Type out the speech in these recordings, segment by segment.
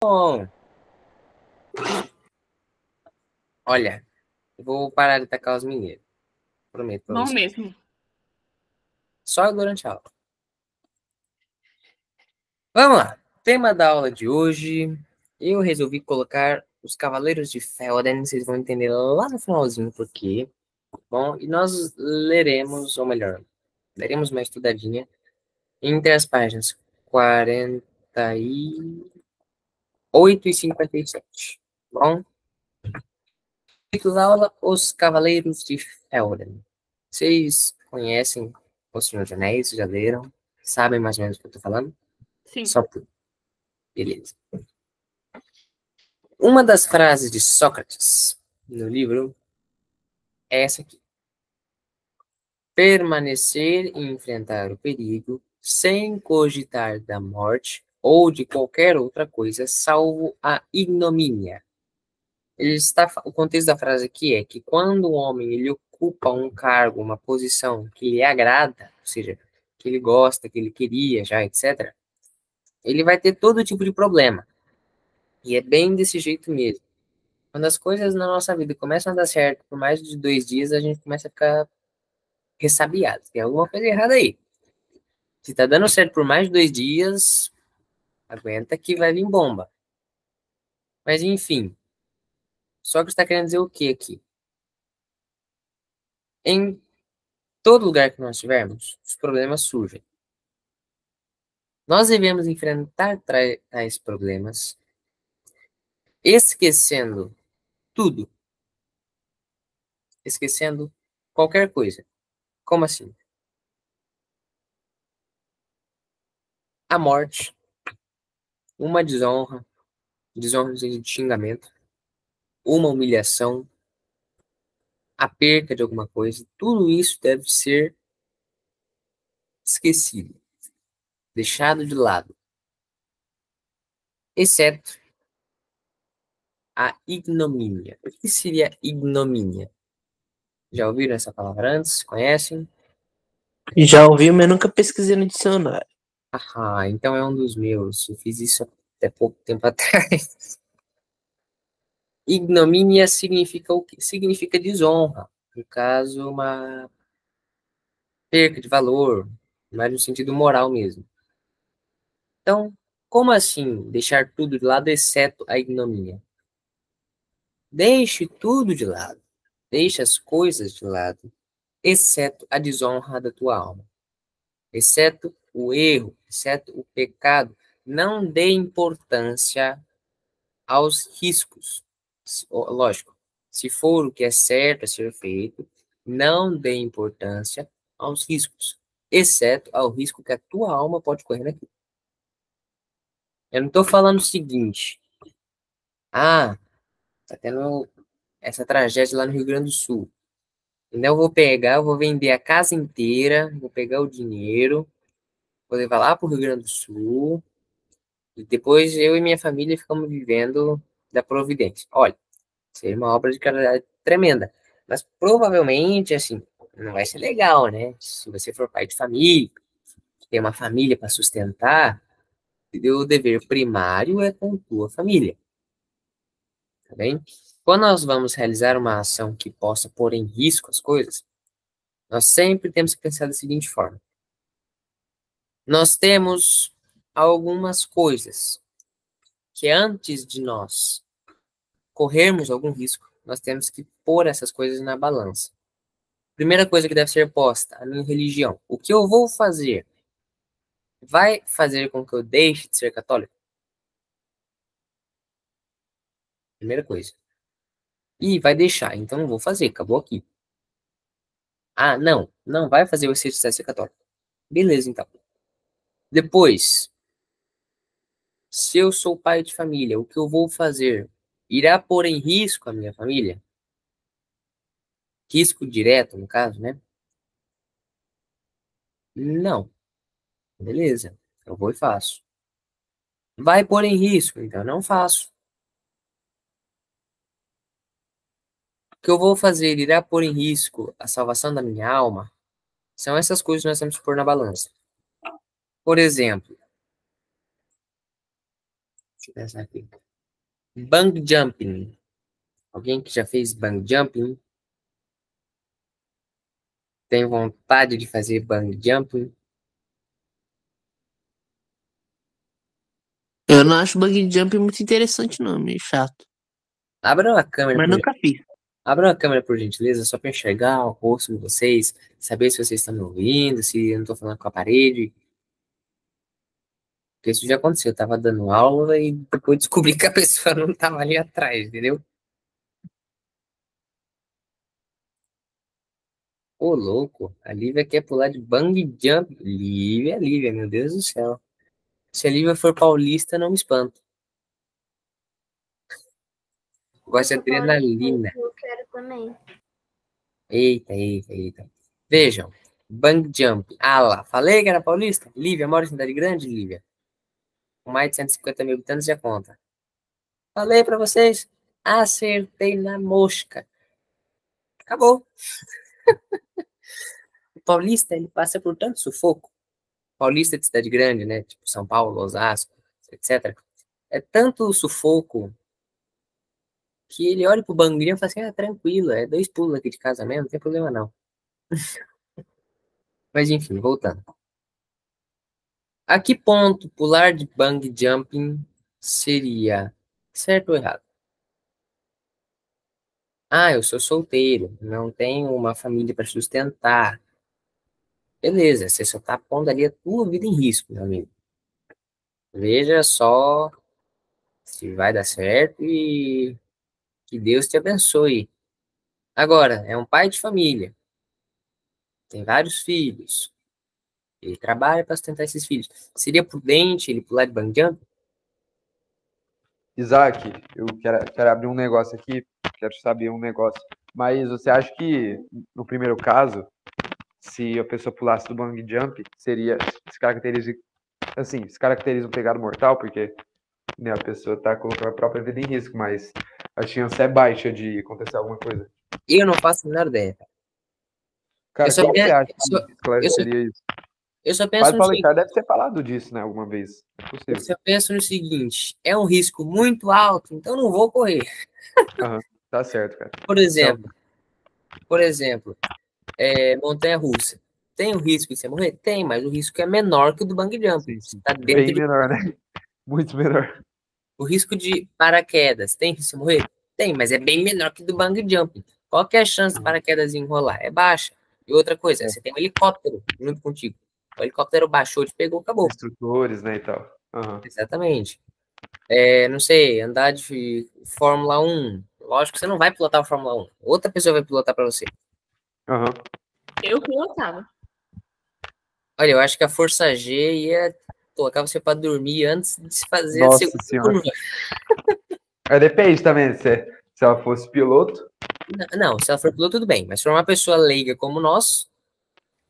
Bom, olha, eu vou parar de atacar os mineiros. Prometo pra Bom você. mesmo. Só durante a aula. Vamos lá. Tema da aula de hoje. Eu resolvi colocar os Cavaleiros de Felden. Vocês vão entender lá no finalzinho por quê. Bom, e nós leremos, ou melhor, daremos uma estudadinha entre as páginas 48 e 57. Bom, título da aula: Os Cavaleiros de Felden. Vocês conhecem O Senhor dos Anéis? Já leram? Sabem mais ou menos o que eu tô falando? Sim. Só por... Beleza. Uma das frases de Sócrates no livro é essa aqui: permanecer e enfrentar o perigo sem cogitar da morte ou de qualquer outra coisa, salvo a ignomínia. O contexto da frase aqui é que quando o homem ele ocupa um cargo, uma posição que lhe agrada, ou seja, que ele gosta, que ele queria já, etc., ele vai ter todo tipo de problema. E é bem desse jeito mesmo. Quando as coisas na nossa vida começam a dar certo por mais de 2 dias, a gente começa a ficar ressabiado. Tem alguma coisa errada aí. Se tá dando certo por mais de 2 dias, aguenta que vai vir bomba. Mas enfim, só que está querendo dizer o que aqui? Em todo lugar que nós estivermos, os problemas surgem. Nós devemos enfrentar tais problemas, esquecendo tudo, esquecendo qualquer coisa. Como assim? A morte, uma desonra, desonra no sentido de xingamento, uma humilhação, a perca de alguma coisa, tudo isso deve ser esquecido, deixado de lado, exceto a ignomínia. O que seria ignomínia? Já ouviram essa palavra antes? Conhecem? Já ouvi, mas nunca pesquisei no dicionário. Ah, então é um dos meus. Eu fiz isso até pouco tempo atrás. Ignomínia significa o quê? Significa desonra. No caso, uma perca de valor, mas no sentido moral mesmo. Então, como assim deixar tudo de lado, exceto a ignomínia? Deixe tudo de lado. Deixe as coisas de lado, exceto a desonra da tua alma, exceto o erro, exceto o pecado. Não dê importância aos riscos. Lógico, se for o que é certo a ser feito, não dê importância aos riscos, exceto ao risco que a tua alma pode correr naquilo. Eu não estou falando o seguinte, tá tendo essa tragédia lá no Rio Grande do Sul. Então eu vou vender a casa inteira, vou pegar o dinheiro, vou levar lá para o Rio Grande do Sul, e depois eu e minha família ficamos vivendo da Providência. Olha, seria uma obra de caridade tremenda. Mas provavelmente, assim, não vai ser legal, né? Se você for pai de família, tem uma família para sustentar, o dever primário é com tua família, tá bem? Quando nós vamos realizar uma ação que possa pôr em risco as coisas, nós sempre temos que pensar da seguinte forma: nós temos algumas coisas que antes de nós corrermos algum risco, nós temos que pôr essas coisas na balança. Primeira coisa que deve ser posta, a minha religião. O que eu vou fazer vai fazer com que eu deixe de ser católico? Primeira coisa. E vai deixar, então eu vou fazer, acabou aqui. Ah, não, não vai fazer você deixar de ser católico. Beleza, então. Depois, se eu sou pai de família, o que eu vou fazer irá pôr em risco a minha família? Risco direto, no caso, né? Não. Beleza, eu vou e faço. Vai pôr em risco, então eu não faço. O que eu vou fazer irá pôr em risco a salvação da minha alma? São essas coisas que nós temos que pôr na balança. Por exemplo, eu pensar aqui. Bang jumping. Alguém que já fez bang jumping? Tem vontade de fazer bang jumping? Eu não acho bungee jump muito interessante, não, meio chato. Abra a câmera Mas por, nunca fiz. abra a câmera por gentileza, só para enxergar o rosto de vocês, saber se vocês estão me ouvindo, se eu não estou falando com a parede. Porque isso já aconteceu. Eu tava dando aula e depois descobri que a pessoa não tava ali atrás, entendeu? Ô, louco, a Lívia quer pular de bungee jump. Lívia, Lívia, meu Deus do céu. Se a Lívia for paulista, não me espanto. Gosta de adrenalina. Eu quero também. Eita, eita, eita. Vejam, bungee jump. Ah lá, falei que era paulista? Lívia, mora em cidade grande, Lívia? Com mais de 150 mil habitantes já conta. Falei pra vocês. Acertei na mosca. Acabou. O paulista, ele passa por tanto sufoco. Paulista de cidade grande, né? Tipo São Paulo, Osasco, etc. É tanto sufoco que ele olha pro Banguinho e fala assim, ah, tranquilo, é 2 pulos aqui de casamento, não tem problema não. Mas enfim, voltando. A que ponto pular de bungee jumping seria certo ou errado? Ah, eu sou solteiro, não tenho uma família para sustentar. Beleza, você só tá pondo ali a tua vida em risco, meu amigo. Veja só se vai dar certo e que Deus te abençoe. Agora, é um pai de família, tem vários filhos, ele trabalha para sustentar esses filhos. Seria prudente ele pular de bungee jump? Isaac, eu quero abrir um negócio aqui, quero saber um negócio. Mas você acha que, no primeiro caso, se a pessoa pulasse do bungee jump, se caracteriza, assim, se caracteriza um pecado mortal, porque né, a pessoa está colocando a própria vida em risco, mas a chance é baixa de acontecer alguma coisa. Eu não faço a menor ideia. Eu Cara, só, como você penso, acha que eu só, esclareceria isso? eu só O penso padre no Paulo seguinte, Ricardo deve ter falado disso, né, alguma vez. É eu possível. só penso no seguinte, é um risco muito alto, então não vou correr. Aham, tá certo, cara. Por Então, exemplo, montanha-russa. Tem o risco de você morrer? Tem, mas o risco é menor que o do bungee jump. sim, Você sim. está Bem dentro de... menor, né? Muito menor. O risco de paraquedas. Tem risco de você morrer? Tem, mas é bem menor que o do bungee jump. Qual que é a chance do paraquedas enrolar? É baixa. E outra coisa, É, você tem um helicóptero junto contigo. O helicóptero baixou, te pegou, acabou. instrutores, né, e tal. Aham. Exatamente. Não sei, andar de Fórmula 1. Lógico que você não vai pilotar a Fórmula 1. Outra pessoa vai pilotar para você. Aham. Eu pilotava. Olha, eu acho que a Força G ia colocar você para dormir antes de se fazer a Nossa segunda senhora. curva. Depende também, se ela fosse piloto, Não, se ela for piloto, tudo bem. Mas se for uma pessoa leiga como nós,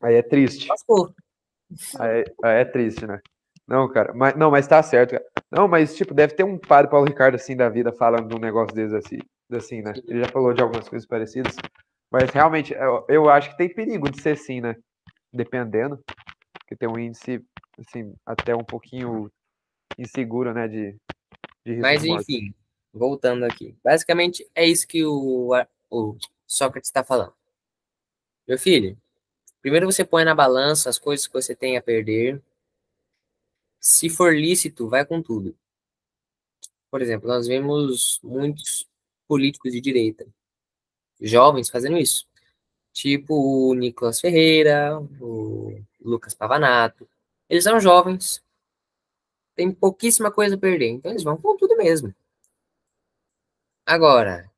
aí é triste. lascou. Aí é triste, né? Não, cara, mas tá certo, cara. Não, mas tipo, deve ter um padre Paulo Ricardo assim da vida falando de um negócio desses assim, né? Ele já falou de algumas coisas parecidas, mas realmente eu acho que tem perigo de ser assim, né? Dependendo, porque tem um índice assim até um pouquinho inseguro, né, de risco Mas de morte. enfim, voltando aqui. Basicamente é isso que o Sócrates está falando. Meu filho, primeiro você põe na balança as coisas que você tem a perder. Se for lícito, vai com tudo. Por exemplo, nós vemos muitos políticos de direita, jovens fazendo isso. Tipo o Nicolas Ferreira, o Lucas Pavanato. Eles são jovens, têm pouquíssima coisa a perder, então eles vão com tudo mesmo. Agora,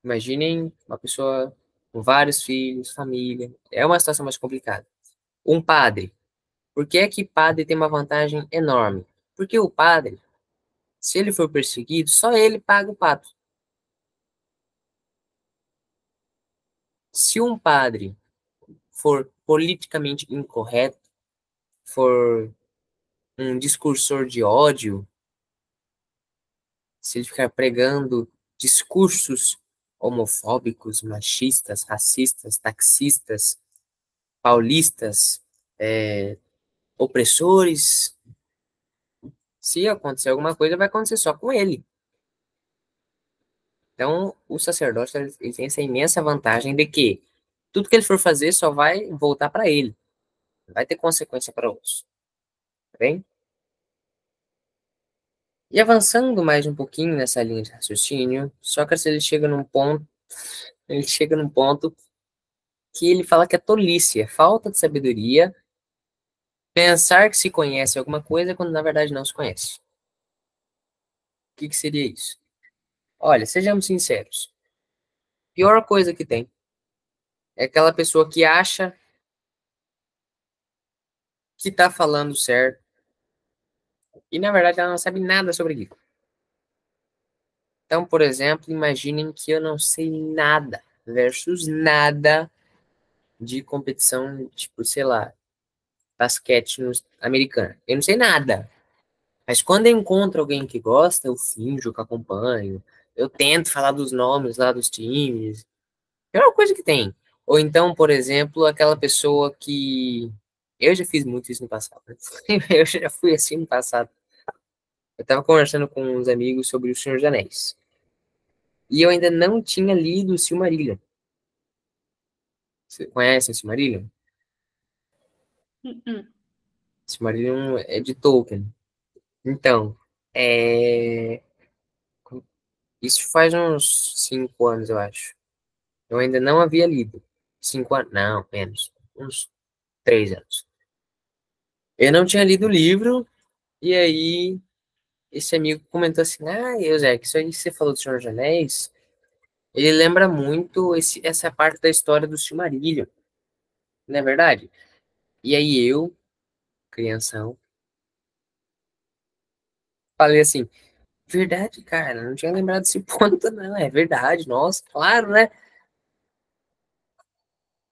imaginem uma pessoa com vários filhos, família. É uma situação mais complicada. Um padre. Por que é que padre tem uma vantagem enorme? Porque o padre, se ele for perseguido, só ele paga o pato. Se um padre for politicamente incorreto, for um discursor de ódio, se ele ficar pregando discursos homofóbicos, machistas, racistas, taxistas, paulistas, opressores, Se acontecer alguma coisa, vai acontecer só com ele. Então, o sacerdote ele tem essa imensa vantagem de que tudo que ele for fazer só vai voltar para ele. Não vai ter consequência para outros. Tá bem? E avançando mais um pouquinho nessa linha de raciocínio, Sócrates ele chega num ponto que ele fala que é tolice, é falta de sabedoria pensar que se conhece alguma coisa quando na verdade não se conhece. O que seria isso? Olha, sejamos sinceros. Pior coisa que tem é aquela pessoa que acha que tá falando certo e na verdade ela não sabe nada sobre aquilo. Então, por exemplo, imaginem que eu não sei nada versus nada de competição, tipo, sei lá, basquete americano. Eu não sei nada. Mas quando eu encontro alguém que gosta, eu finjo que acompanho. Eu tento falar dos nomes lá dos times. É uma coisa que tem. Ou então, por exemplo, aquela pessoa que. Eu já fiz muito isso no passado, né? Eu já fui assim no passado. Eu tava conversando com uns amigos sobre o Senhor dos Anéis. E eu ainda não tinha lido o Silmarillion. Você conhece o Silmarillion? Silmarillion é de Tolkien. Então, é... isso faz uns 5 anos, eu acho. Eu ainda não havia lido. 5 anos? Não, menos. Uns 3 anos. Eu não tinha lido o livro, e aí esse amigo comentou assim, Zé, que isso aí que você falou do Senhor dos Anéis, ele lembra muito essa parte da história do Silmarillion, não é verdade? E aí eu, crianção, falei assim, verdade, cara, não tinha lembrado desse ponto, não, é verdade, nossa, claro, né?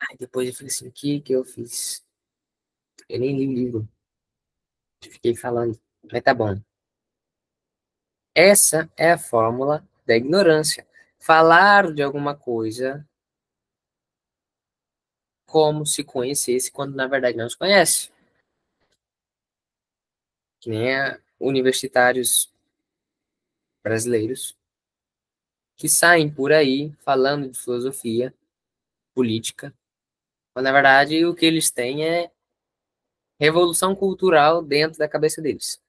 Aí depois eu falei assim, o que eu fiz? Eu nem li o livro, fiquei falando, mas tá bom. Essa é a fórmula da ignorância. Falar de alguma coisa como se conhecesse, quando na verdade não se conhece. Que nem universitários brasileiros que saem por aí falando de filosofia, política, quando na verdade o que eles têm é revolução cultural dentro da cabeça deles.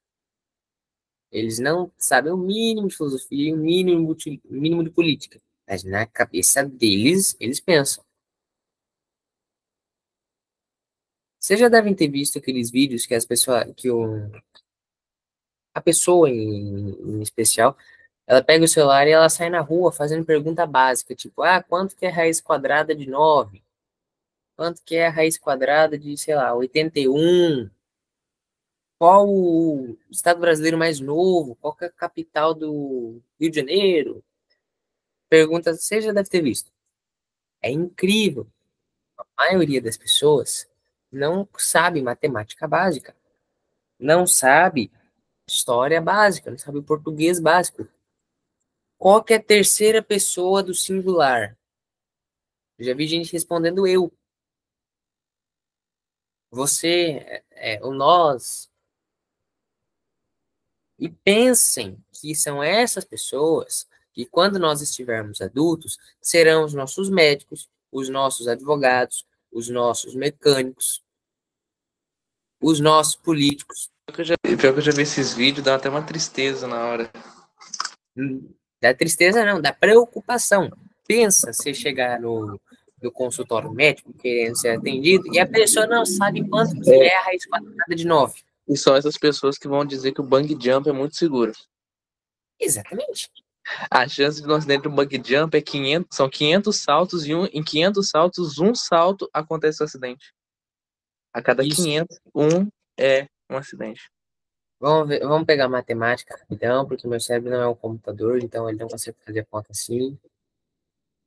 Eles não sabem o mínimo de filosofia, o mínimo de política. Mas na cabeça deles, eles pensam. Vocês já devem ter visto aqueles vídeos que as pessoas, a pessoa em especial, ela pega o celular e ela sai na rua fazendo pergunta básica, tipo, quanto que é a raiz quadrada de 9? Quanto que é a raiz quadrada de, sei lá, 81? Qual o estado brasileiro mais novo? Qual que é a capital do Rio de Janeiro? Pergunta, você já deve ter visto. É incrível. A maioria das pessoas não sabe matemática básica, não sabe história básica, não sabe português básico. Qual que é a terceira pessoa do singular? Já vi gente respondendo eu. Você, o nós. E pensem que são essas pessoas que, quando nós estivermos adultos, serão os nossos médicos, os nossos advogados, os nossos mecânicos, os nossos políticos. Pior que eu já vi esses vídeos, dá até uma tristeza na hora. Da tristeza não, da preocupação. Pensa se chegar no consultório médico querendo ser atendido e a pessoa não sabe quanto que é a raiz quadrada de 9. E são essas pessoas que vão dizer que o bungee jump é muito seguro. Exatamente. A chance de um acidente do bungee jump é 500, são 500 saltos e em 500 saltos, um salto acontece o acidente. A cada Isso. 500, um é um acidente. Vamos pegar matemática rapidão, porque meu cérebro não é um computador, então ele não consegue fazer conta assim.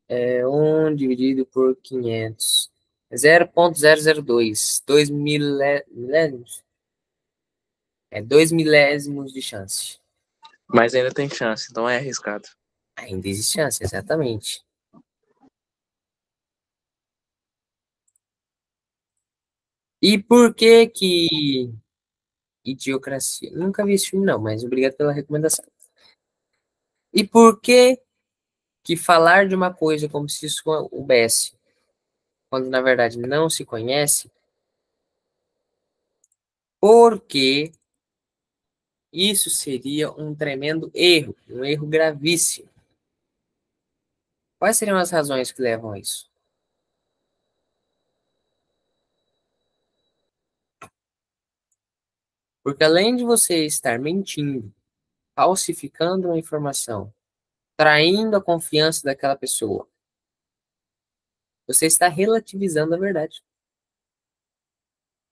1 dividido por 500. 0,002. 2 milésimos. 2 milésimos de chance. Mas ainda tem chance, então é arriscado. Ainda existe chance, exatamente. E por que Idiocracia. Nunca vi esse filme, não, mas obrigado pela recomendação. E por que falar de uma coisa como se isso soubesse, quando na verdade não se conhece? Porque isso seria um tremendo erro, um erro gravíssimo. Quais seriam as razões que levam a isso? Porque além de você estar mentindo, falsificando uma informação, traindo a confiança daquela pessoa, você está relativizando a verdade.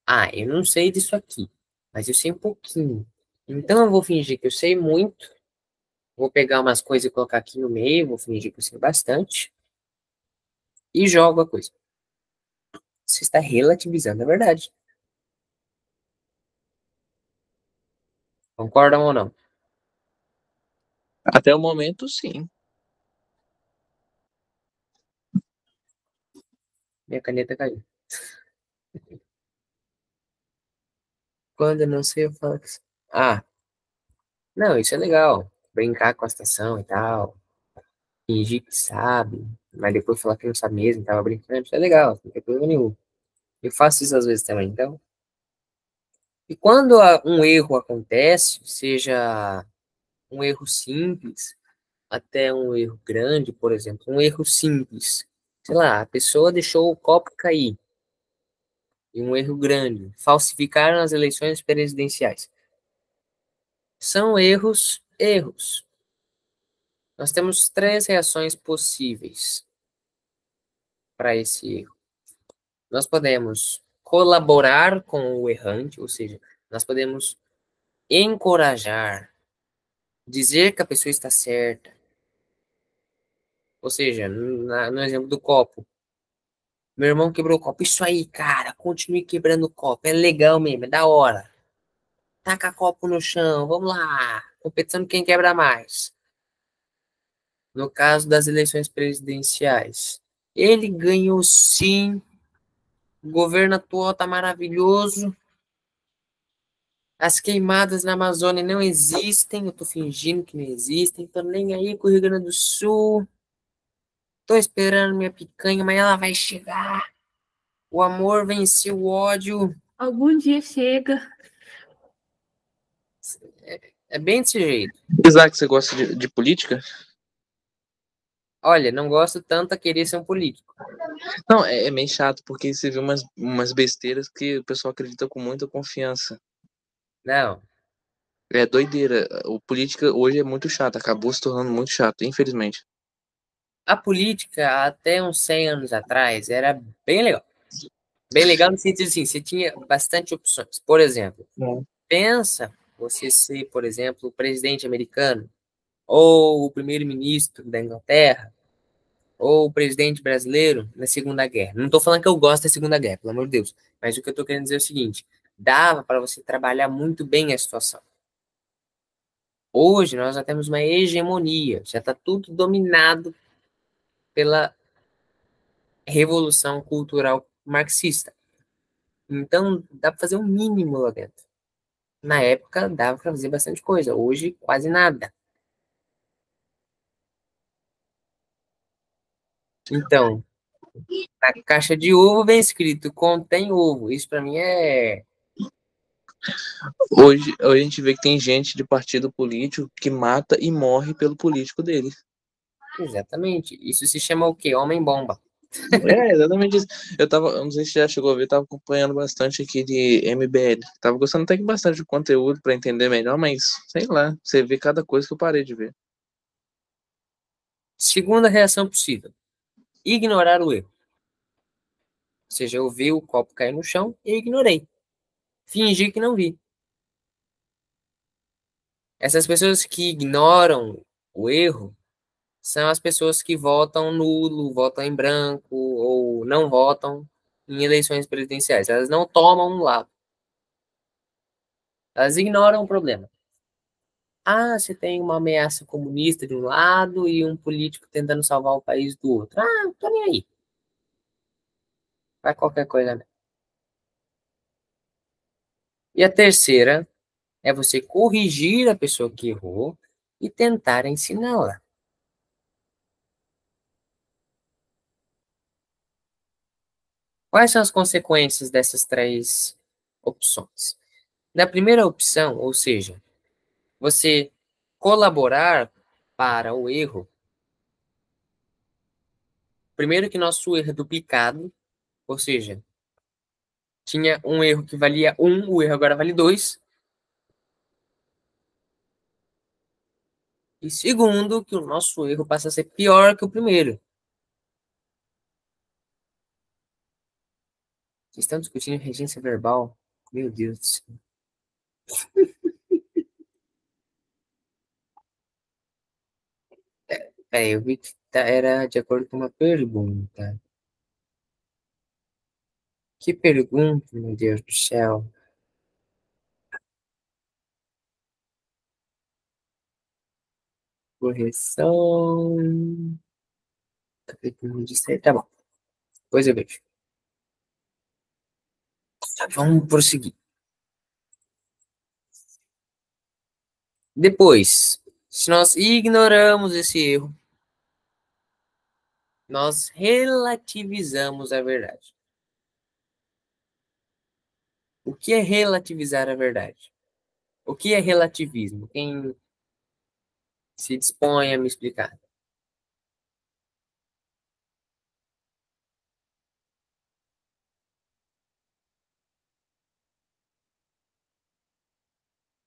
Ah, eu não sei disso aqui, mas eu sei um pouquinho. Então eu vou fingir que eu sei muito, vou pegar umas coisas e colocar aqui no meio, vou fingir que eu sei bastante, e jogo a coisa. Você está relativizando a verdade. Concordam ou não? Até o momento, sim. Minha caneta caiu. Quando eu não sei, eu falo que... Ah, não, isso é legal. Brincar com a situação e tal. Fingir que sabe. Mas depois falar que não sabe mesmo, tava brincando. Isso é legal, não tem problema nenhum. Eu faço isso às vezes também, então. E quando um erro acontece, seja um erro simples, até um erro grande, por exemplo, um erro simples. Sei lá, a pessoa deixou o copo cair. E um erro grande. Falsificaram as eleições presidenciais. São erros. Nós temos três reações possíveis para esse erro. Nós podemos colaborar com o errante, ou seja, nós podemos encorajar, dizer que a pessoa está certa. Ou seja, no exemplo do copo. Meu irmão quebrou o copo. Isso aí, cara, continue quebrando o copo. É legal mesmo, é da hora. Taca copo no chão, vamos lá. Competição quem quebra mais. No caso das eleições presidenciais. Ele ganhou sim. O governo atual tá maravilhoso. As queimadas na Amazônia não existem. Eu tô fingindo que não existem. Tô nem aí com o Rio Grande do Sul. Tô esperando minha picanha, mas ela vai chegar. O amor venceu o ódio. Algum dia chega. É bem desse jeito. Isaac, você gosta de política? Olha, não gosto tanto a querer ser um político. Não, é meio chato, porque você vê umas besteiras que o pessoal acredita com muita confiança. Não. É doideira. O política hoje é muito chato, acabou se tornando muito chato, infelizmente. A política, até uns 100 anos atrás, era bem legal. Bem legal no sentido assim, você tinha bastante opções. Por exemplo, pensa você ser, por exemplo, o presidente americano, ou o primeiro-ministro da Inglaterra, ou o presidente brasileiro na Segunda Guerra. Não estou falando que eu gosto da Segunda Guerra, pelo amor de Deus. Mas o que eu estou querendo dizer é o seguinte: dava para você trabalhar muito bem a situação. Hoje nós já temos uma hegemonia, já está tudo dominado pela revolução cultural marxista. Então dá para fazer um mínimo lá dentro. Na época dava para fazer bastante coisa, hoje quase nada. Então, na caixa de ovo vem escrito contém ovo. Isso para mim é Hoje a gente vê que tem gente de partido político que mata e morre pelo político dele. exatamente. Isso se chama o quê? Homem-bomba. É, exatamente isso. Eu não sei se você já chegou a ver, eu tava acompanhando bastante aqui de MBL. Tava gostando até que bastante do conteúdo para entender melhor, mas sei lá, você vê cada coisa que eu parei de ver. Segunda reação possível: ignorar o erro. Ou seja, eu vi o copo cair no chão e ignorei. Fingi que não vi. Essas pessoas que ignoram o erro são as pessoas que votam nulo, votam em branco ou não votam em eleições presidenciais. Elas não tomam um lado. Elas ignoram o problema. Ah, você tem uma ameaça comunista de um lado e um político tentando salvar o país do outro. Ah, não tô nem aí. Vai qualquer coisa, né? E a terceira é você corrigir a pessoa que errou e tentar ensiná-la. Quais são as consequências dessas 3 opções? Na primeira opção, ou seja, você colaborar para o erro, primeiro que nosso erro é duplicado, ou seja, tinha um erro que valia 1, o erro agora vale 2. E segundo, que o nosso erro passa a ser pior que o primeiro. Vocês estão discutindo regência verbal? Meu Deus do céu. Eu vi que era de acordo com uma pergunta. Que pergunta, meu Deus do céu? Correção. Tá bom. Depois eu vejo. Tá, vamos prosseguir. Depois, se nós ignoramos esse erro, nós relativizamos a verdade. O que é relativizar a verdade? O que é relativismo? Quem se dispõe a me explicar?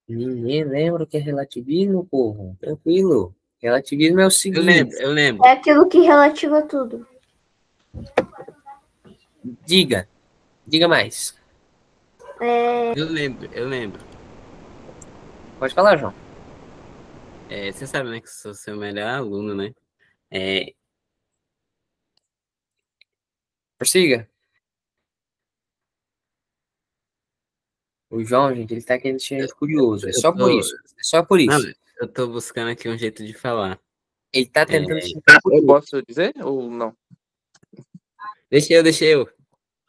Ninguém lembra o que é relativismo, povo? Tranquilo. Relativismo é o Eu seguinte. lembro, eu lembro. É aquilo que relativa tudo. Diga mais. Eu lembro, eu lembro. Pode falar, João. Você sabe, né, que eu sou seu melhor aluno, né? Prossiga. O João, gente, ele tá querendo deixar a gente curioso. É só por isso. É só por Não, isso. eu tô buscando aqui um jeito de falar. Ele tá tentando deixar a gente Eu curioso. posso dizer ou não? Deixa eu.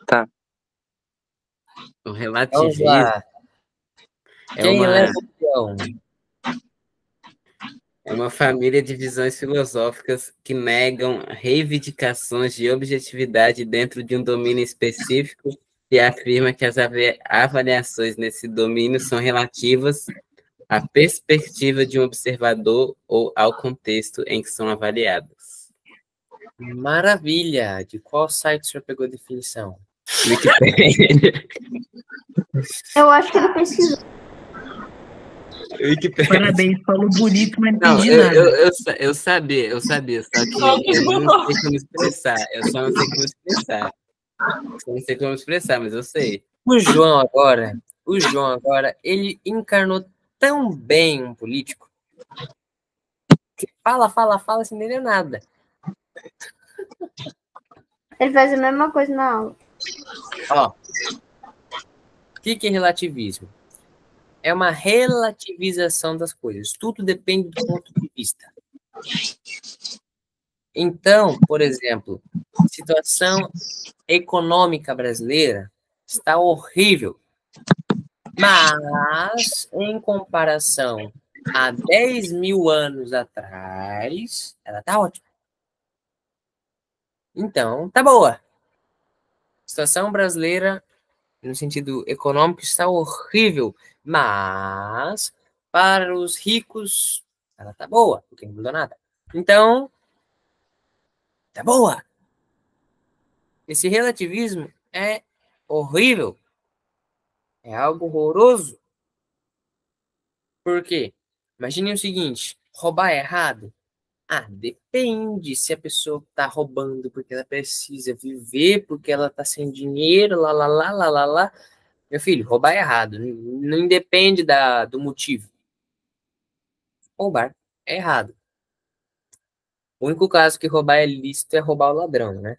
Tá. O Vamos relativismo lá. é Quem uma, leva o João? é uma família de visões filosóficas que negam reivindicações de objetividade dentro de um domínio específico e afirma que as avaliações nesse domínio são relativas à perspectiva de um observador ou ao contexto em que são avaliadas. Maravilha. De qual site o senhor pegou a definição? Wikipédia. Eu acho que ele pesquisou. Wikipédia. Parabéns, falou bonito, mas não Não, entendi nada. eu sabia, só que eu não sei como expressar. Eu só não sei como expressar. Eu não sei como expressar, mas eu sei. O João agora, ele encarnou tão bem um político que fala, sem entender nada. Ele faz a mesma coisa na aula. Ó, o que é relativismo? É uma relativização das coisas. Tudo depende do ponto de vista. Então, por exemplo, situação econômica brasileira está horrível. Mas, em comparação a 10 mil anos atrás, ela está ótima. Então, tá boa. A situação brasileira, no sentido econômico, está horrível. Mas, para os ricos, ela tá boa, porque não mudou nada. Então, tá boa. Esse relativismo é horrível. É algo horroroso. Por quê? Imagine o seguinte, roubar é errado? Ah, depende se a pessoa tá roubando porque ela precisa viver, porque ela tá sem dinheiro, lá, lá, lá, lá, lá, lá. Meu filho, roubar é errado. Não independe do motivo. Roubar é errado. O único caso que roubar é lícito é roubar o ladrão, né?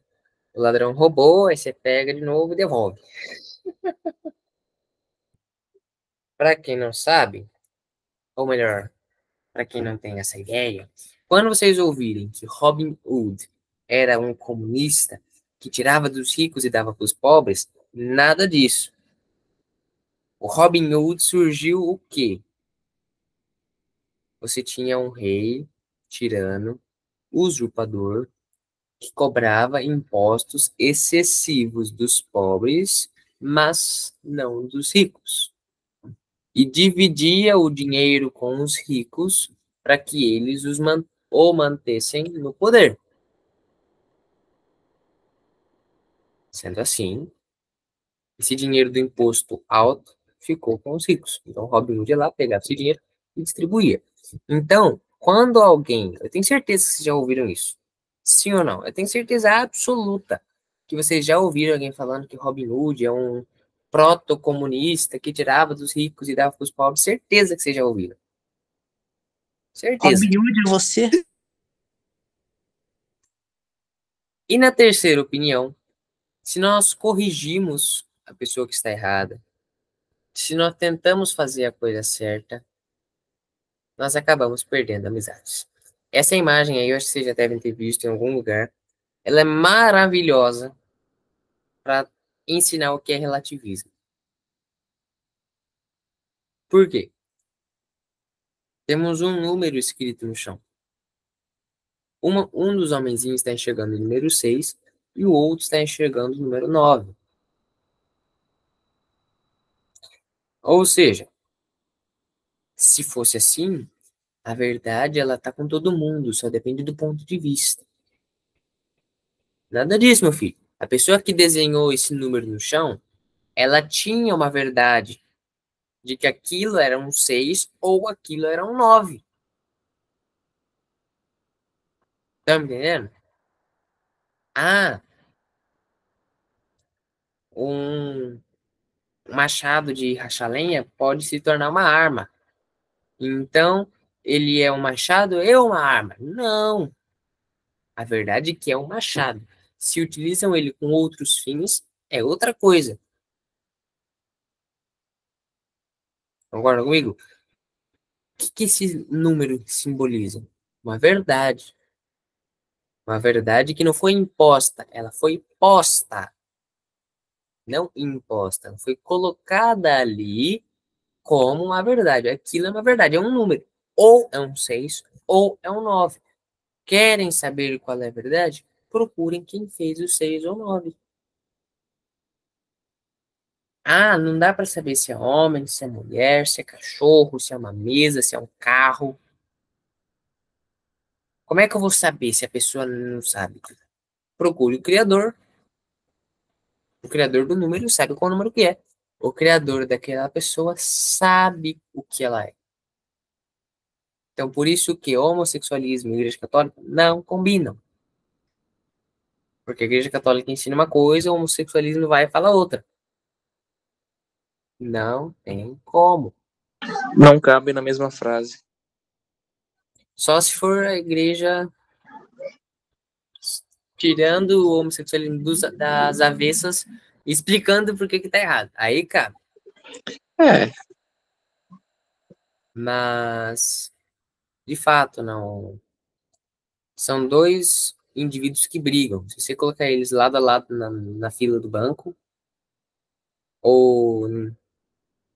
O ladrão roubou, aí você pega de novo e devolve. Para quem não sabe, ou melhor, para quem não tem essa ideia, quando vocês ouvirem que Robin Hood era um comunista que tirava dos ricos e dava para os pobres, nada disso. O Robin Hood surgiu o quê? Você tinha um rei tirano, usurpador, que cobrava impostos excessivos dos pobres, mas não dos ricos. E dividia o dinheiro com os ricos para que eles o mantessem no poder. Sendo assim, esse dinheiro do imposto alto ficou com os ricos. Então, Robin Hood ia lá, pegava esse dinheiro e distribuía. Então, quando alguém... Eu tenho certeza que vocês já ouviram isso. Sim ou não? Eu tenho certeza absoluta que vocês já ouviram alguém falando que Robin Hood é um proto-comunista que tirava dos ricos e dava para os pobres. Certeza que vocês já ouviram. Certeza. Robin Hood é você? E na terceira opinião, se nós corrigimos a pessoa que está errada, se nós tentamos fazer a coisa certa, nós acabamos perdendo amizades. Essa imagem aí, eu acho que vocês já devem ter visto em algum lugar. Ela é maravilhosa para ensinar o que é relativismo. Por quê? Temos um número escrito no chão. Um dos homenzinhos está enxergando o número 6 e o outro está enxergando o número 9. Ou seja, se fosse assim, a verdade ela está com todo mundo, só depende do ponto de vista. Nada disso, meu filho. A pessoa que desenhou esse número no chão, ela tinha uma verdade de que aquilo era um 6 ou aquilo era um 9. Tá me entendendo? Ah, um machado de rachar lenha pode se tornar uma arma. Então, ele é um machado e uma arma. Não. A verdade é que é um machado. Se utilizam ele com outros fins, é outra coisa. Concorda comigo? O que esse número simboliza? Uma verdade. Uma verdade que não foi imposta, ela foi posta. Não imposta, ela foi colocada ali como uma verdade. Aquilo é uma verdade, é um número. Ou é um 6, ou é um 9. Querem saber qual é a verdade? Procurem quem fez o 6 ou 9. Ah, não dá para saber se é homem, se é mulher, se é cachorro, se é uma mesa, se é um carro. Como é que eu vou saber se a pessoa não sabe? Procure o criador. O criador do número sabe qual número que é. O criador daquela pessoa sabe o que ela é. Então, por isso que homossexualismo e igreja católica não combinam. Porque a igreja católica ensina uma coisa, o homossexualismo vai e fala outra. Não tem como. Não cabe na mesma frase. Só se for a igreja tirando o homossexualismo das avessas, explicando por que tá errado. Aí cabe. É, Mas, de fato, não. São dois indivíduos que brigam. Se você colocar eles lado a lado na fila do banco, ou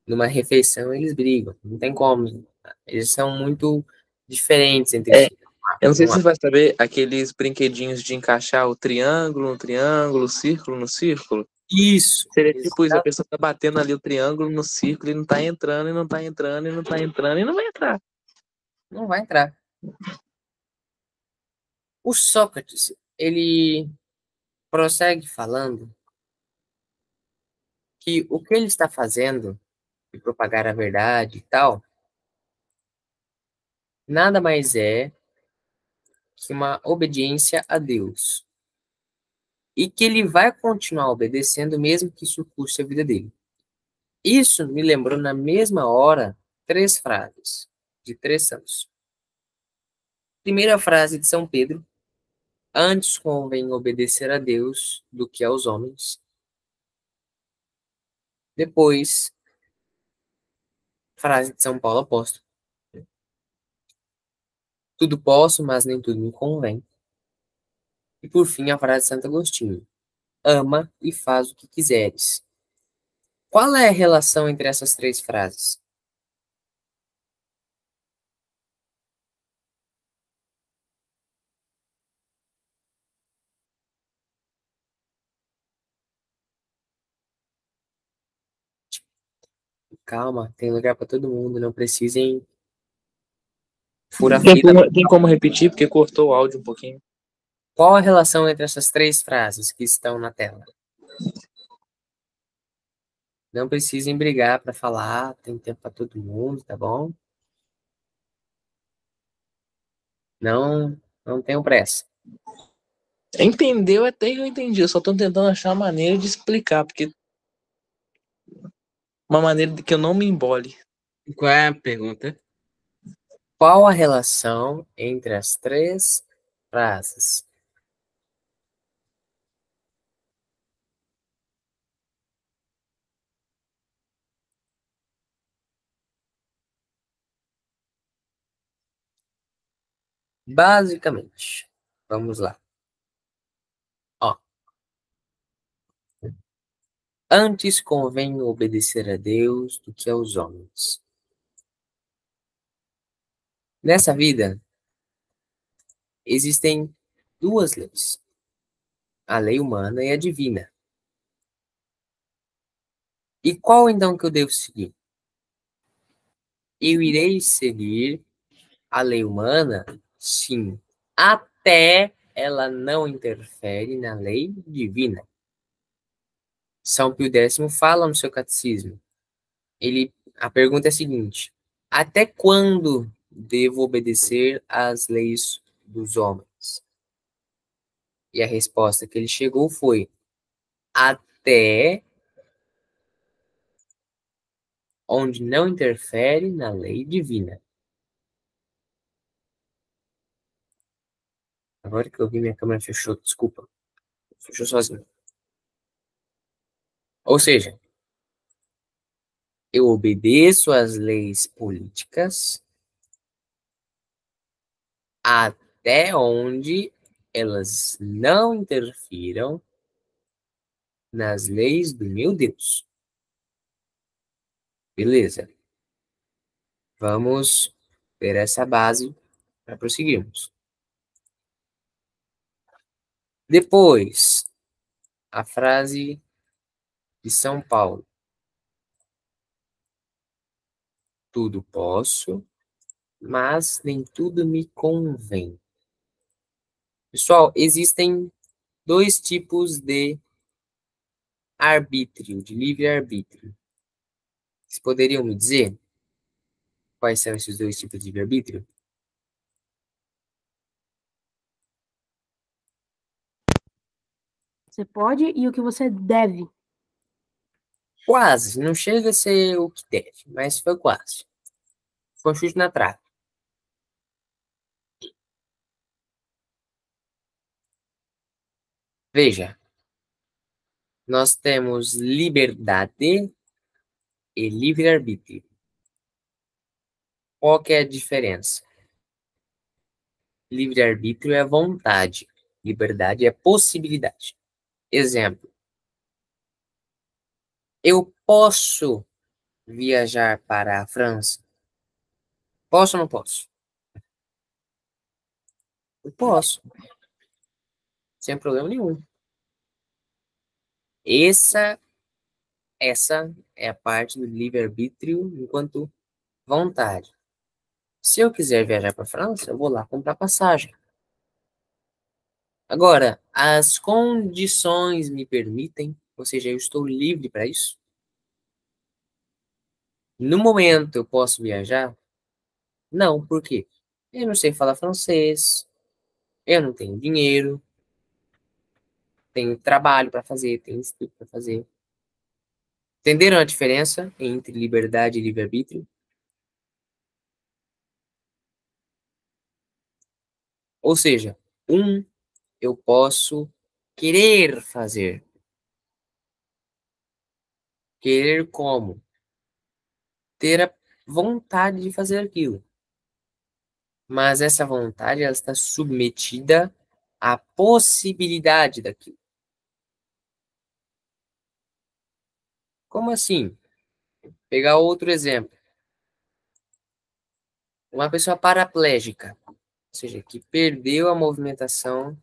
numa refeição, eles brigam. Não tem como. Eles são muito diferentes entre si. eu não sei se você vai saber aqueles brinquedinhos de encaixar o triângulo no triângulo, o círculo no círculo. Isso. Seria tipo isso, a pessoa tá batendo ali o triângulo no círculo e não tá entrando, e não tá entrando, e não tá entrando, e não vai entrar. Não vai entrar. O Sócrates, ele prossegue falando que o que ele está fazendo, de propagar a verdade e tal, nada mais é que uma obediência a Deus. E que ele vai continuar obedecendo mesmo que isso custe a vida dele. Isso me lembrou na mesma hora 3 frases de 3 santos. Primeira frase de São Pedro: antes convém obedecer a Deus do que aos homens. Depois, frase de São Paulo apóstolo: tudo posso, mas nem tudo me convém. E por fim, a frase de Santo Agostinho: ama e faz o que quiseres, Qual é a relação entre essas três frases? Calma, tem lugar para todo mundo, não precisem furar fila. Tem como repetir, porque cortou o áudio um pouquinho. Qual a relação entre essas três frases que estão na tela? Não precisem brigar para falar, tem tempo para todo mundo, tá bom? Não tenham pressa. Entendeu até que eu entendi. Eu só tô tentando achar uma maneira de explicar, porque uma maneira de que eu não me embole. Qual é a pergunta? Qual a relação entre as três frases? Basicamente, vamos lá. Ó. Antes convém obedecer a Deus do que aos homens. Nessa vida, existem duas leis. A lei humana e a divina. E qual então que eu devo seguir? Eu irei seguir a lei humana, sim, até ela não interfere na lei divina. São Pio X fala no seu catecismo. A pergunta é a seguinte: até quando devo obedecer às leis dos homens? E a resposta que ele chegou foi: até onde não interfere na lei divina. Agora que eu vi, minha câmera fechou, desculpa. Fechou sozinho. Ou seja, eu obedeço às leis políticas até onde elas não interfiram nas leis do meu Deus. Beleza. Vamos ver essa base para prosseguirmos. Depois, a frase de São Paulo. Tudo posso, mas nem tudo me convém. Pessoal, existem dois tipos de arbítrio, de livre-arbítrio. Vocês poderiam me dizer quais são esses dois tipos de livre-arbítrio? Você pode e o que você deve. Quase, não chega a ser o que deve, mas foi quase. Foi um chute na trave. Veja, nós temos liberdade e livre-arbítrio. Qual que é a diferença? Livre-arbítrio é vontade, liberdade é possibilidade. Exemplo, eu posso viajar para a França? Posso ou não posso? Eu posso, sem problema nenhum. Essa é a parte do livre-arbítrio enquanto vontade. Se eu quiser viajar para a França, eu vou lá comprar passagem. Agora, as condições me permitem, ou seja, eu estou livre para isso. No momento eu posso viajar? Não, por quê? Eu não sei falar francês, eu não tenho dinheiro, tenho trabalho para fazer, tenho estudo para fazer. Entenderam a diferença entre liberdade e livre-arbítrio? Ou seja, eu posso querer fazer. Querer como? Ter a vontade de fazer aquilo. Mas essa vontade ela está submetida à possibilidade daquilo. Como assim? Pegar outro exemplo. Uma pessoa paraplégica, ou seja, que perdeu a movimentação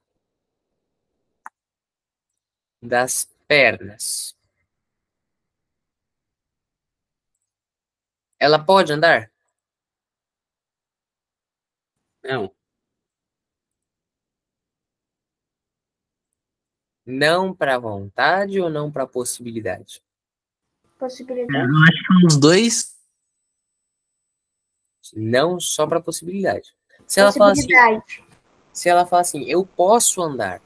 das pernas. Ela pode andar? Não. Não para vontade ou não para possibilidade? Possibilidade. Eu acho que os dois. Não só para possibilidade. Se ela fala assim, Possibilidade. se ela fala assim, eu posso andar.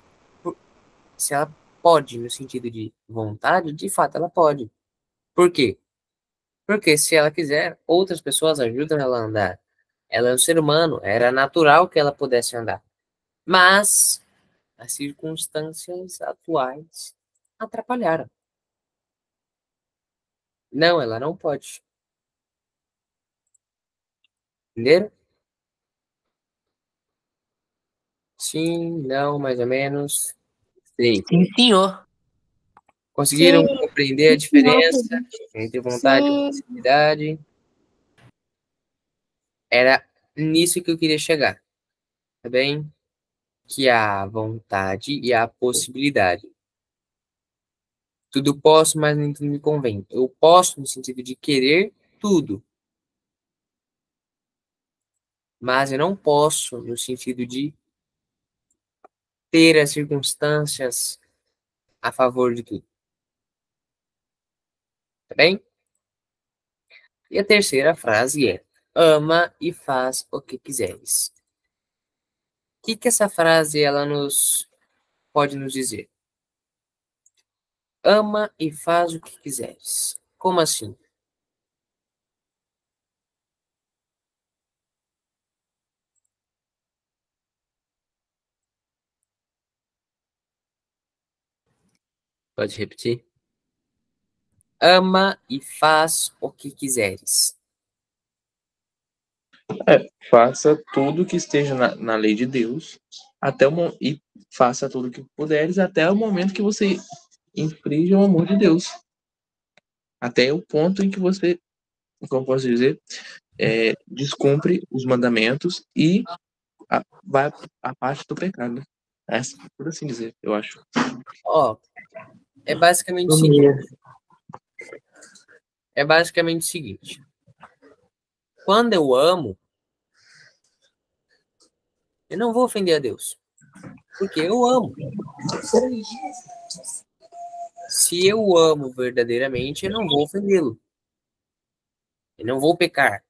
Se ela pode, no sentido de vontade, de fato ela pode. Por quê? Porque se ela quiser, outras pessoas ajudam ela a andar. Ela é um ser humano, era natural que ela pudesse andar. Mas as circunstâncias atuais atrapalharam. Não, ela não pode. Entenderam? Sim, não, mais ou menos. Sim. Sim, senhor. Conseguiram Sim. compreender a diferença entre vontade e Sim. possibilidade? Era nisso que eu queria chegar, tá bem? Que a vontade e a possibilidade. Tudo posso, mas nem tudo me convém. Eu posso no sentido de querer tudo, mas eu não posso no sentido de ter as circunstâncias a favor de tudo, tá bem? E a terceira frase é: ama e faz o que quiseres. O que essa frase ela pode nos dizer? Ama e faz o que quiseres. Como assim? Pode repetir? Ama e faz o que quiseres. Faça tudo que esteja na lei de Deus e faça tudo que puderes até o momento que você infringe o amor de Deus. Até o ponto em que você, como posso dizer, descumpre os mandamentos e vai a parte do pecado. Por assim dizer, eu acho. Ó, é basicamente o seguinte. É basicamente o seguinte. Quando eu amo, eu não vou ofender a Deus. Porque eu amo. Se eu amo verdadeiramente, eu não vou ofendê-lo. Eu não vou pecar.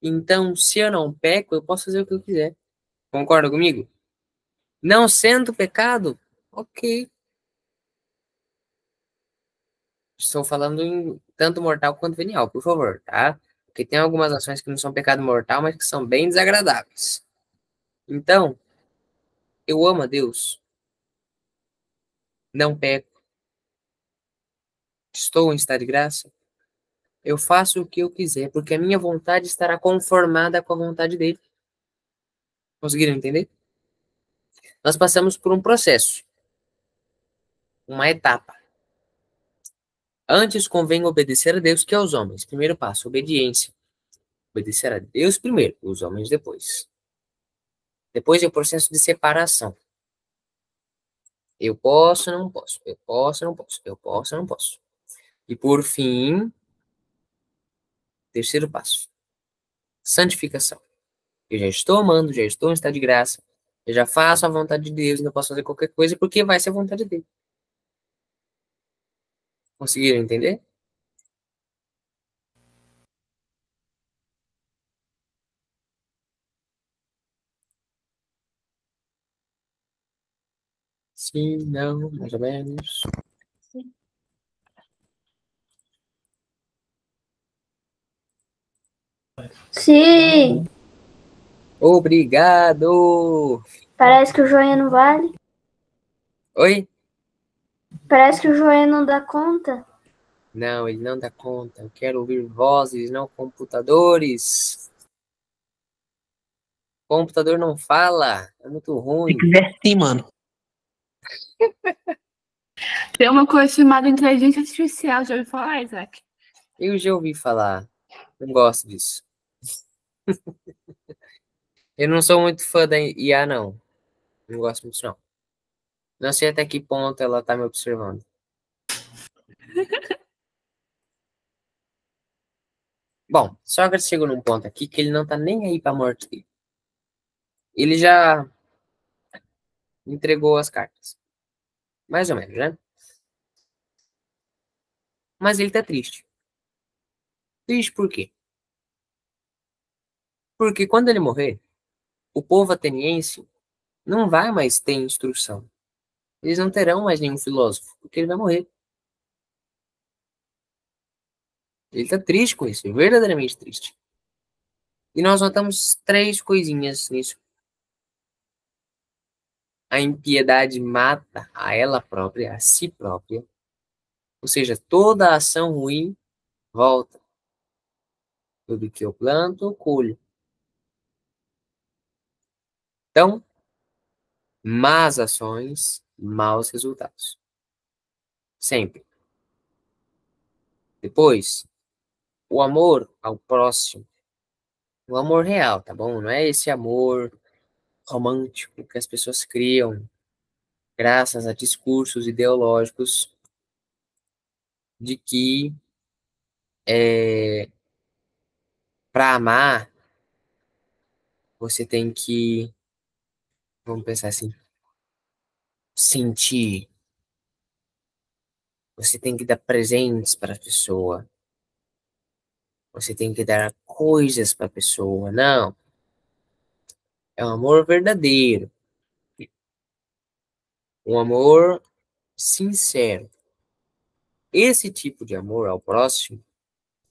Então, se eu não peco, eu posso fazer o que eu quiser. Concorda comigo? Não sendo pecado, ok. Estou falando em tanto mortal quanto venial, por favor, tá? Porque tem algumas ações que não são pecado mortal, mas que são bem desagradáveis. Então, eu amo a Deus. Não peco. Estou em estado de graça. Eu faço o que eu quiser, porque a minha vontade estará conformada com a vontade dele. Conseguiram entender? Nós passamos por um processo, uma etapa. Antes convém obedecer a Deus que aos homens. Primeiro passo, obediência. Obedecer a Deus primeiro, os homens depois. Depois é o processo de separação. Eu posso, não posso. Eu posso, não posso. Eu posso, não posso. E por fim, terceiro passo, santificação. Eu já estou amando, já estou em estado de graça. Eu já faço a vontade de Deus, não posso fazer qualquer coisa porque vai ser a vontade dele. Conseguiram entender? Sim, não, mais ou menos. Sim. Obrigado! Parece que o joinha não vale. Oi? Parece que o joinha não dá conta. Não, ele não dá conta. Eu quero ouvir vozes, não computadores. Computador não fala. É muito Se ruim. quiser sim, mano. Tem uma coisa chamada inteligência artificial, já ouviu falar, Isaac? Eu já ouvi falar. Não gosto disso. Eu não sou muito fã da IA, não. Não gosto muito, não. Não sei até que ponto ela tá me observando. Bom, Sócrates chegou num ponto aqui que ele não tá nem aí pra morte dele. Ele já entregou as cartas. Mais ou menos, né? Mas ele tá triste. Triste por quê? Porque quando ele morrer, o povo ateniense não vai mais ter instrução. Eles não terão mais nenhum filósofo, porque ele vai morrer. Ele tá triste com isso, verdadeiramente triste. E nós notamos três coisinhas nisso. A impiedade mata a ela própria, a si própria. Ou seja, toda ação ruim volta. Tudo que eu planto, eu colho. Então, más ações, maus resultados. Sempre. Depois, o amor ao próximo. O amor real, tá bom? Não é esse amor romântico que as pessoas criam graças a discursos ideológicos de que para amar você tem que, vamos pensar assim, sentir. Você tem que dar presentes para a pessoa. Você tem que dar coisas para a pessoa. Não. É um amor verdadeiro. Um amor sincero. Esse tipo de amor ao próximo,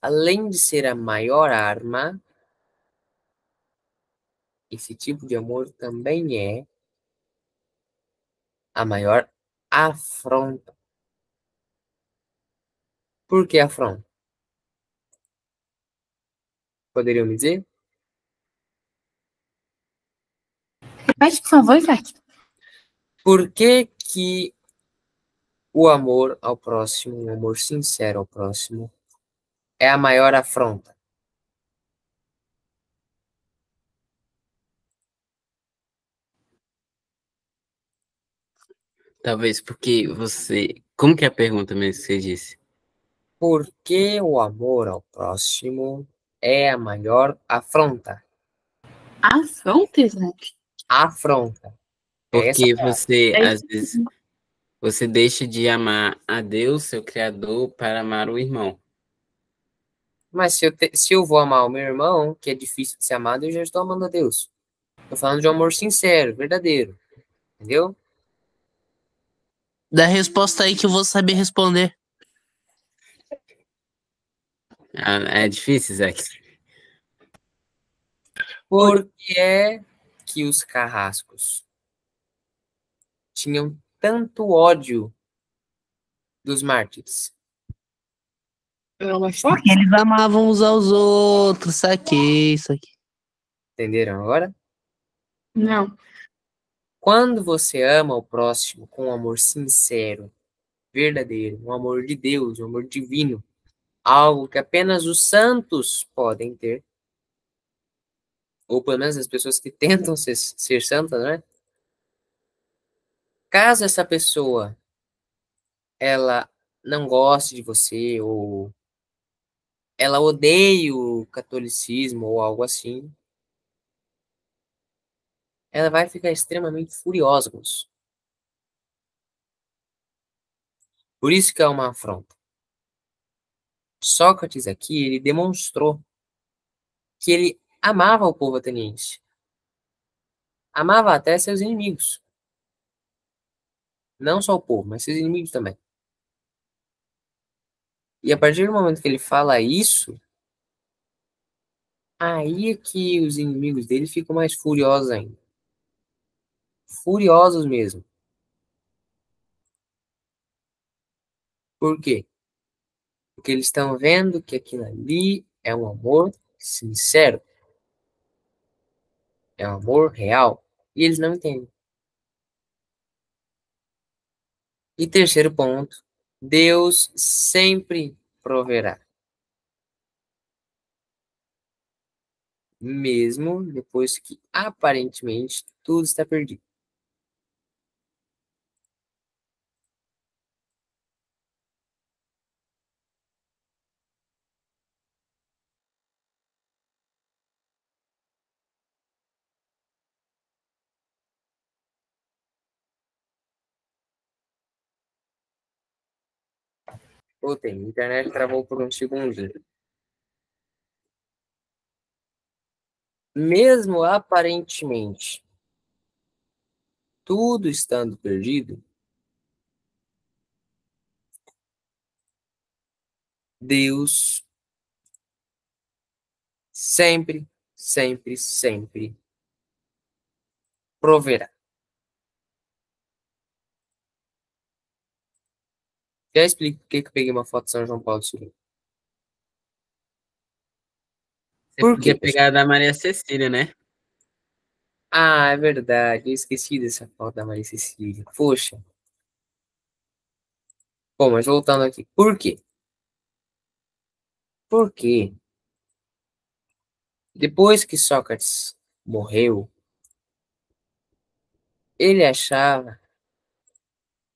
além de ser a maior arma, esse tipo de amor também é a maior afronta. Por que afronta? Poderiam me dizer? Repete, por favor, Isaac. Por que que o amor ao próximo, o amor sincero ao próximo, é a maior afronta? Talvez porque você. Como que é a pergunta mesmo que você disse? Por que o amor ao próximo é a maior afronta? Afronta, Isaac? Afronta. É essa Porque palavra. você, É às vezes, você deixa de amar a Deus, seu Criador, para amar o irmão. Mas se eu vou amar o meu irmão, que é difícil de ser amado, eu já estou amando a Deus. Estou falando de um amor sincero, verdadeiro. Entendeu? Dá a resposta aí que eu vou saber responder. Ah, é difícil, Isaac? Por que é que os carrascos tinham tanto ódio dos mártires? Porque eles amavam uns aos outros, saquei, isso aqui. Entenderam agora? Não. Quando você ama o próximo com um amor sincero, verdadeiro, um amor de Deus, um amor divino, algo que apenas os santos podem ter, ou pelo menos as pessoas que tentam ser santas, né? Caso essa pessoa ela não goste de você ou ela odeie o catolicismo ou algo assim, ela vai ficar extremamente furiosa com isso. Por isso que é uma afronta. Sócrates aqui, ele demonstrou que ele amava o povo ateniense. Amava até seus inimigos. Não só o povo, mas seus inimigos também. E a partir do momento que ele fala isso, aí é que os inimigos dele ficam mais furiosos ainda. Furiosos mesmo. Por quê? Porque eles estão vendo que aquilo ali é um amor sincero, é um amor real, e eles não entendem. E terceiro ponto, Deus sempre proverá. Mesmo depois que aparentemente tudo está perdido. Voltei, a internet travou por um segundinho. Mesmo aparentemente tudo estando perdido, Deus sempre, sempre, sempre proverá. Já explico por que eu peguei uma foto de São João Paulo II. Você Por podia quê? pegar a da Maria Cecília, né? Ah, é verdade. Eu esqueci dessa foto da Maria Cecília. Poxa. Bom, mas voltando aqui. Por quê? Porque depois que Sócrates morreu, ele achava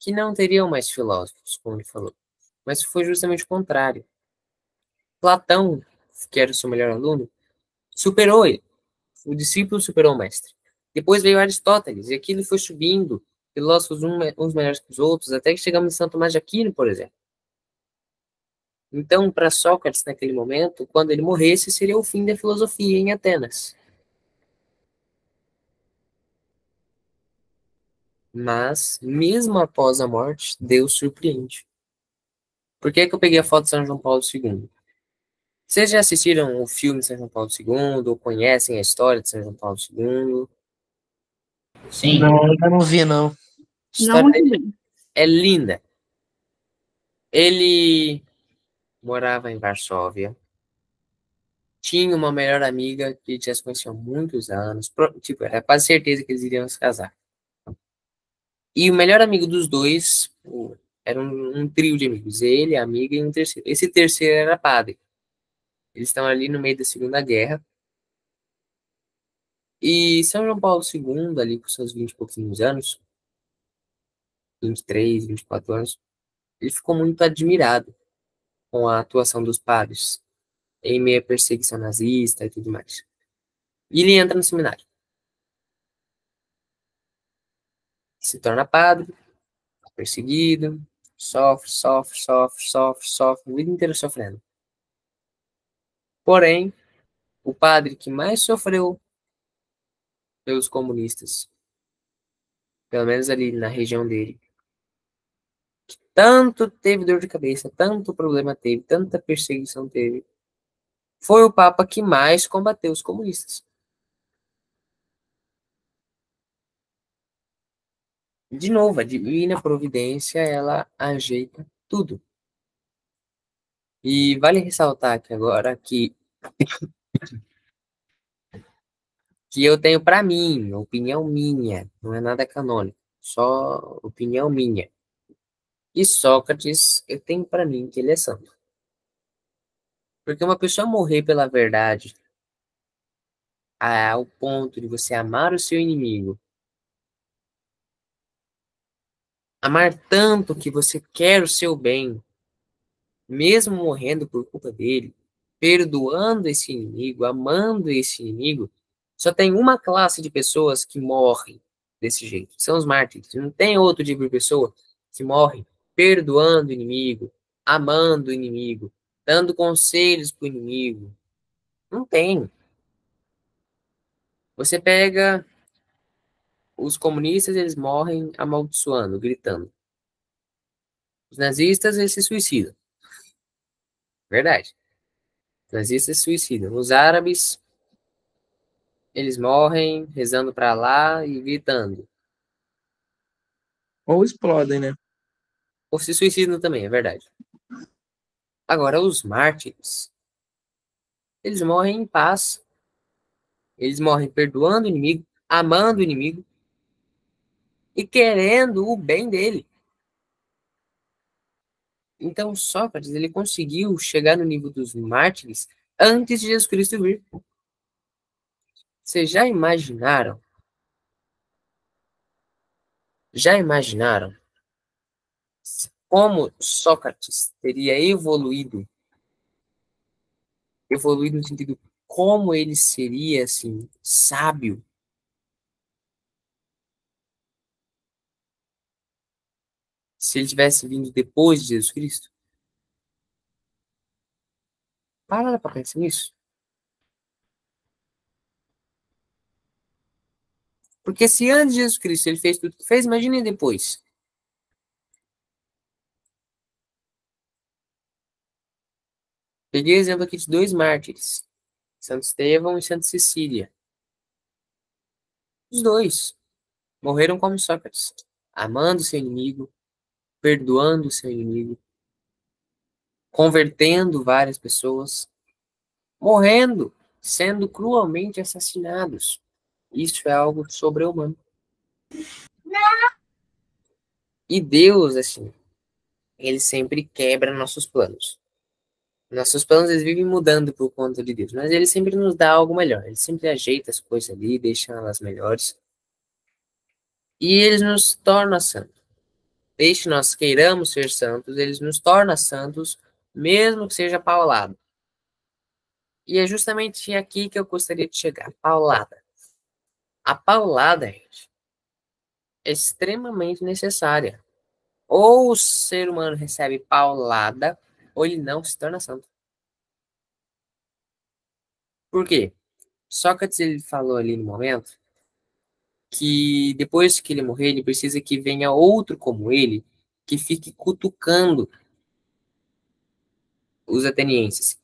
que não teriam mais filósofos, como ele falou. Mas foi justamente o contrário. Platão, que era o seu melhor aluno, superou ele. O discípulo superou o mestre. Depois veio Aristóteles, e aquilo foi subindo, filósofos uns melhores que os outros, até que chegamos em São Tomás de Aquino, por exemplo. Então, para Sócrates, naquele momento, quando ele morresse, seria o fim da filosofia em Atenas. Mas, mesmo após a morte, Deus surpreende. Por que que eu peguei a foto de São João Paulo II? Vocês já assistiram o filme de São João Paulo II, ou conhecem a história de São João Paulo II? Sim. Não, eu não vi, não. A Não história muito dele bem. é linda. Ele morava em Varsóvia, tinha uma melhor amiga que já se conheciam há muitos anos, tipo, era quase certeza que eles iriam se casar. E o melhor amigo dos dois, era um trio de amigos, ele, a amiga e um terceiro. Esse terceiro era padre. Eles estão ali no meio da Segunda Guerra. E São João Paulo II, ali com seus 20 e pouquinhos anos, 23, 24 anos, ele ficou muito admirado com a atuação dos padres em meio à perseguição nazista e tudo mais. E ele entra no seminário. Se torna padre, perseguido, sofre, sofre, sofre, sofre, sofre, a vida inteira sofrendo. Porém, o padre que mais sofreu pelos comunistas, pelo menos ali na região dele, tanto teve dor de cabeça, tanto problema teve, tanta perseguição teve, foi o Papa que mais combateu os comunistas. De novo, a divina providência, ela ajeita tudo. E vale ressaltar que agora que eu tenho para mim, opinião minha, não é nada canônico, só opinião minha. E Sócrates, eu tenho para mim que ele é santo. Porque uma pessoa morrer pela verdade ao ponto de você amar o seu inimigo, amar tanto que você quer o seu bem, mesmo morrendo por culpa dele, perdoando esse inimigo, amando esse inimigo, só tem uma classe de pessoas que morrem desse jeito. São os mártires. Não tem outro tipo de pessoa que morre perdoando o inimigo, amando o inimigo, dando conselhos para o inimigo. Não tem. Você pega os comunistas, eles morrem amaldiçoando, gritando. Os nazistas, eles se suicidam. Verdade. Os nazistas se suicidam. Os árabes, eles morrem rezando para lá e gritando. Ou explodem, né? Ou se suicidam também, é verdade. Agora, os mártires, eles morrem em paz. Eles morrem perdoando o inimigo, amando o inimigo e querendo o bem dele. Então, Sócrates, ele conseguiu chegar no nível dos mártires antes de Jesus Cristo vir. Vocês já imaginaram? Já imaginaram como Sócrates teria evoluído? Evoluído no sentido como ele seria, assim, sábio? Se ele tivesse vindo depois de Jesus Cristo? Para pra pensar nisso. Porque se antes de Jesus Cristo ele fez tudo que fez, imagine depois. Peguei o exemplo aqui de dois mártires, Santo Estevão e Santa Cecília. Os dois morreram como Sócrates, amando seu inimigo, perdoando seu inimigo, convertendo várias pessoas, morrendo, sendo cruelmente assassinados. Isso é algo sobre-humano. E Deus, assim, ele sempre quebra nossos planos. Nossos planos, eles vivem mudando por conta de Deus, mas ele sempre nos dá algo melhor. Ele sempre ajeita as coisas ali, deixa elas melhores. E ele nos torna santos. Desde que nós queiramos ser santos, ele nos torna santos, mesmo que seja paulado. E é justamente aqui que eu gostaria de chegar. Paulada. A paulada, gente, é extremamente necessária. Ou o ser humano recebe paulada, ou ele não se torna santo. Por quê? Sócrates, ele falou ali no momento que depois que ele morrer, ele precisa que venha outro como ele, que fique cutucando os atenienses.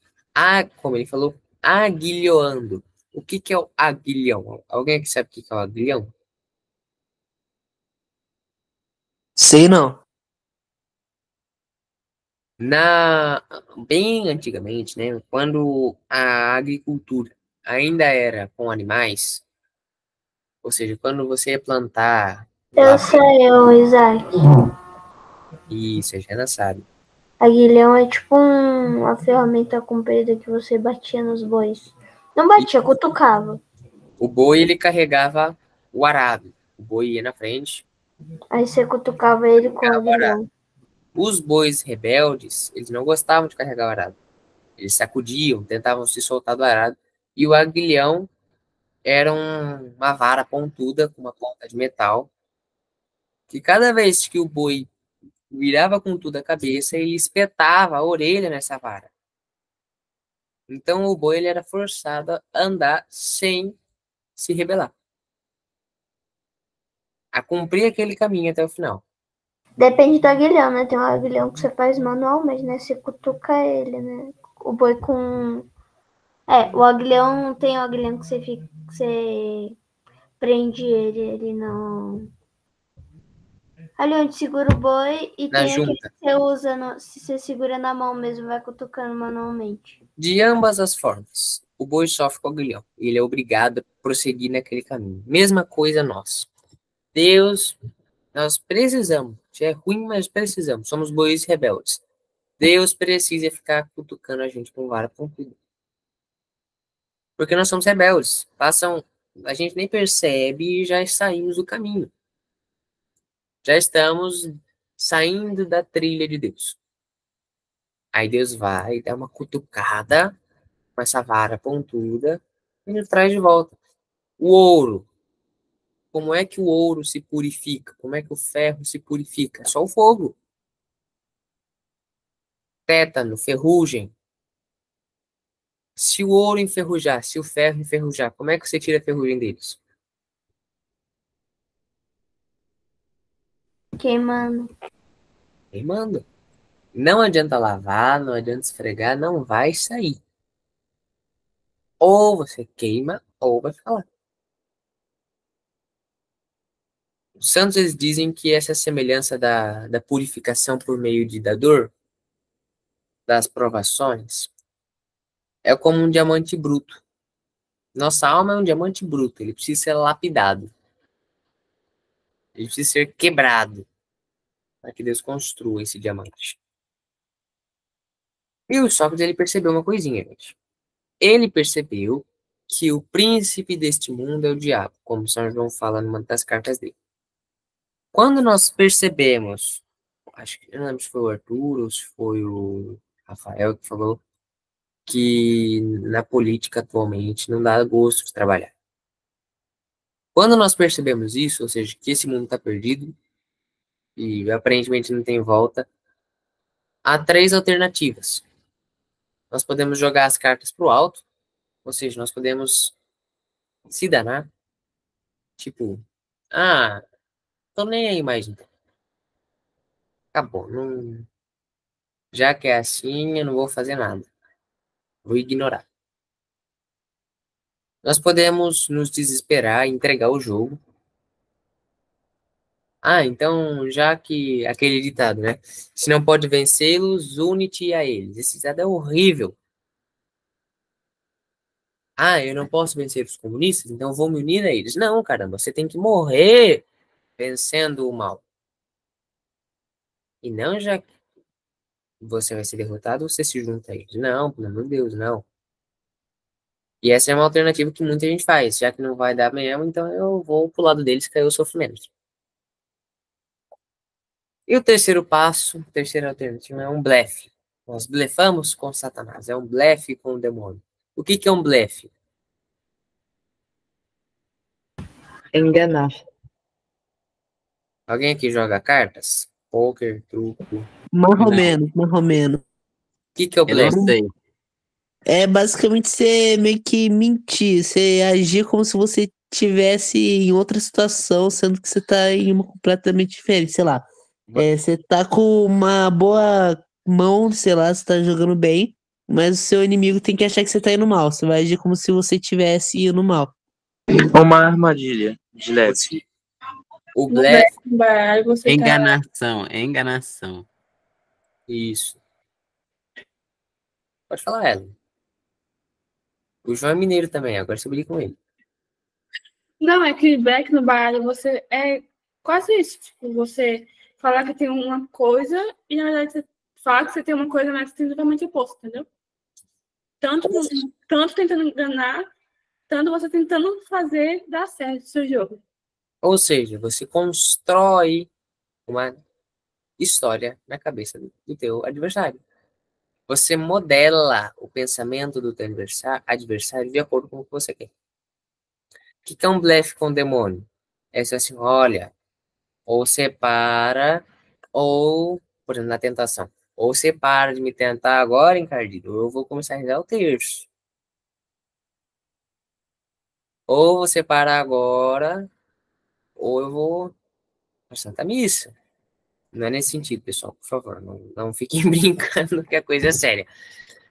Como ele falou, aguilhoando. O que é o aguilhão? Alguém aqui sabe o que é o aguilhão? Sei não. Bem antigamente, né, quando a agricultura ainda era com animais, ou seja, quando você ia plantar Eu lá, sei, Isaac. isso, a já sabe. Aguilhão é tipo uma ferramenta comprida que você batia nos bois. Não batia, cutucava. O boi, ele carregava o arado. O boi ia na frente. Aí você cutucava ele com o aguilhão. Os bois rebeldes, eles não gostavam de carregar o arado. Eles sacudiam, tentavam se soltar do arado. E o aguilhão era uma vara pontuda com uma ponta de metal, que cada vez que o boi virava com tudo a cabeça, ele espetava a orelha nessa vara. Então o boi, ele era forçado a andar sem se rebelar, a cumprir aquele caminho até o final. Depende do aguilhão, né? Tem um aguilhão que você faz manualmente, né? Você cutuca ele, né? O boi com... o aguilhão tem o aguilhão que você prende ele não... Ali onde segura o boi e Na tem aquele junta. que você usa, se você segura na mão mesmo, vai cutucando manualmente. De ambas as formas, o boi sofre com o aguilhão. E ele é obrigado a prosseguir naquele caminho. Mesma coisa nós. Deus, nós precisamos. É ruim, mas precisamos. Somos bois rebeldes. Deus precisa ficar cutucando a gente com vara pontuda. Porque nós somos rebeldes. A gente nem percebe e já saímos do caminho. Já estamos saindo da trilha de Deus. Aí Deus vai dar uma cutucada com essa vara pontuda e nos traz de volta. O ouro. Como é que o ouro se purifica? Como é que o ferro se purifica? Só o fogo. Tétano, ferrugem. Se o ouro enferrujar, se o ferro enferrujar, como é que você tira a ferrugem deles? Queimando. Queimando. Não adianta lavar, não adianta esfregar, não vai sair. Ou você queima, ou vai ficar lá. Os santos, eles dizem que essa semelhança da purificação por meio da dor, das provações, é como um diamante bruto. Nossa alma é um diamante bruto, ele precisa ser lapidado. Ele precisa ser quebrado para que Deus construa esse diamante. E o Sócrates, ele percebeu uma coisinha, gente. Ele percebeu que o príncipe deste mundo é o diabo, como São João fala numa das cartas dele. Quando nós percebemos, acho que eu não lembro se foi o Arthur ou se foi o Rafael que falou que na política atualmente não dá gosto de trabalhar. Quando nós percebemos isso, ou seja, que esse mundo está perdido e aparentemente não tem volta, há 3 alternativas. Nós podemos jogar as cartas para o alto, ou seja, nós podemos se danar, tipo, tô nem aí mais então. Acabou, não... já que é assim, eu não vou fazer nada. Vou ignorar. Nós podemos nos desesperar e entregar o jogo. Então, já que aquele ditado, né? Se não pode vencê-los, une-te a eles. Esse ditado é horrível. Eu não posso vencer os comunistas, então vou me unir a eles. Não, caramba, você tem que morrer vencendo o mal. E não já que você vai ser derrotado, você se junta a eles. Não, pelo amor de Deus, não. E essa é uma alternativa que muita gente faz. Já que não vai dar mesmo, então eu vou pro lado deles que aí eu sofro menos. E o terceiro passo, a terceira alternativa é um blefe. Nós blefamos com Satanás. É um blefe com o demônio. O que é um blefe? Enganar. Alguém aqui joga cartas? Poker, truco. Mais ou menos, mais ou menos. O que é o Eu blefe? não sei. É basicamente você meio que mentir, você agir como se você tivesse em outra situação, sendo que você tá em uma completamente diferente, sei lá. Você tá com uma boa mão, sei lá, você tá jogando bem, mas o seu inimigo tem que achar que você tá indo mal. Você vai agir como se você tivesse indo mal. Uma armadilha de leve. O blefe. Baralho, você tá... Enganação. Isso. Pode falar, Ellen. O João é mineiro também, agora você briga com ele. Não, é que black no baralho você é quase isso. Tipo, você falar que tem uma coisa e na verdade você fala que você tem uma coisa, mas tem totalmente oposto, entendeu? Tanto tentando enganar, tanto você tentando fazer dar certo o seu jogo. Ou seja, você constrói uma história na cabeça do teu adversário. Você modela o pensamento do teu adversário de acordo com o que você quer. O que é um blefe com o demônio? É assim, olha, ou você para, ou, por exemplo, na tentação, ou você para de me tentar agora, encardido, ou eu vou começar a rezar o terço. Ou você para agora, ou eu vou para Santa Missa. Não é nesse sentido, pessoal, por favor, não fiquem brincando que a coisa é séria.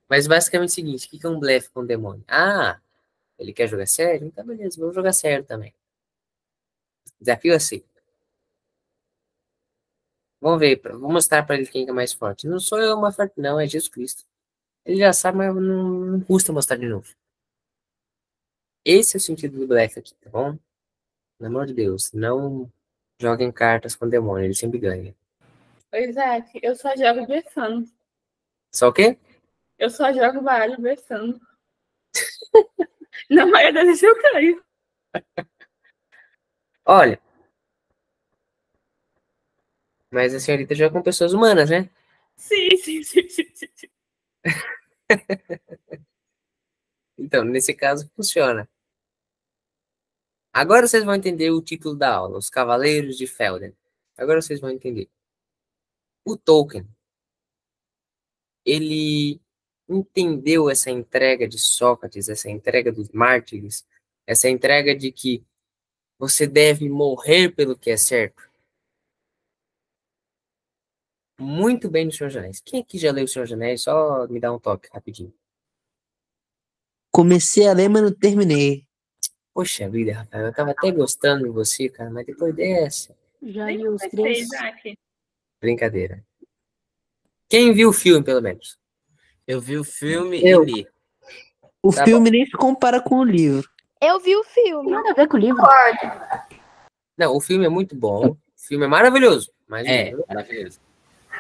Mas basicamente é o seguinte, o que é um blefe com o demônio? Ele quer jogar sério? Então beleza, vou jogar sério também. Desafio assim. Vamos ver, vou mostrar para ele quem é mais forte. Não sou eu mais forte, não, é Jesus Cristo. Ele já sabe, mas não custa mostrar de novo. Esse é o sentido do blefe aqui, tá bom? Pelo amor de Deus, não joguem cartas com o demônio, ele sempre ganha. Isaac, eu só jogo blefando. Só o quê? Eu só jogo baralho blefando. Na maioria das vezes eu ganho. Olha, mas a senhorita joga com pessoas humanas, né? Sim. Então, nesse caso, funciona. Agora vocês vão entender o título da aula, Os Cavaleiros de Felden. Agora vocês vão entender. O Tolkien, ele entendeu essa entrega de Sócrates, essa entrega dos mártires, essa entrega de que você deve morrer pelo que é certo. Muito bem no Senhor dos Anéis. Quem aqui já leu o Senhor dos Anéis? Só me dá um toque rapidinho. Comecei a ler, mas não terminei. Poxa vida, Rafael, eu tava até gostando de você, cara, mas depois dessa... Já Nem li os comecei, três. Isaac. Brincadeira. Quem viu o filme, pelo menos? Eu vi o filme Eu. e li. O Tá filme nem se compara com o livro. Eu vi o filme. Nada a ver com o livro. Não, o filme é muito bom. O filme é maravilhoso. Mas o livro- Maravilhoso.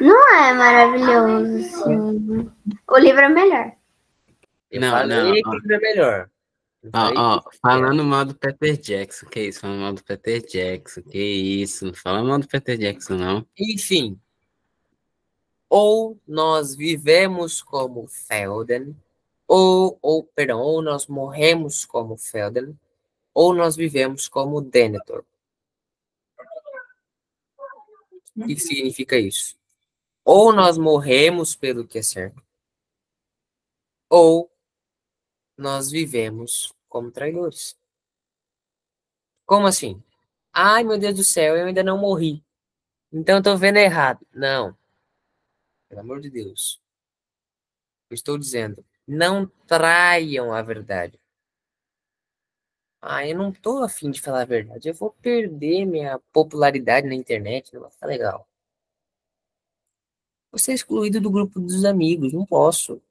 Não é maravilhoso, assim. O livro é melhor. Eu Não, falei não, que ele é melhor. Eu falei ó, que falando mal do Peter Jackson, que isso? Falando mal do Peter Jackson, que isso? Não fala mal do Peter Jackson, não. Enfim, ou nós vivemos como Felden, perdão, ou nós morremos como Felden, ou nós vivemos como Denethor. O que significa isso? Ou nós morremos pelo que é certo, ou nós vivemos como traidores. Como assim? Ai, meu Deus do céu, eu ainda não morri. Então eu tô vendo errado. Não, pelo amor de Deus. Eu estou dizendo, não traiam a verdade. Ah, eu não tô afim de falar a verdade. Eu vou perder minha popularidade na internet. Não vai ficar legal. Vou ser excluído do grupo dos amigos. Não posso.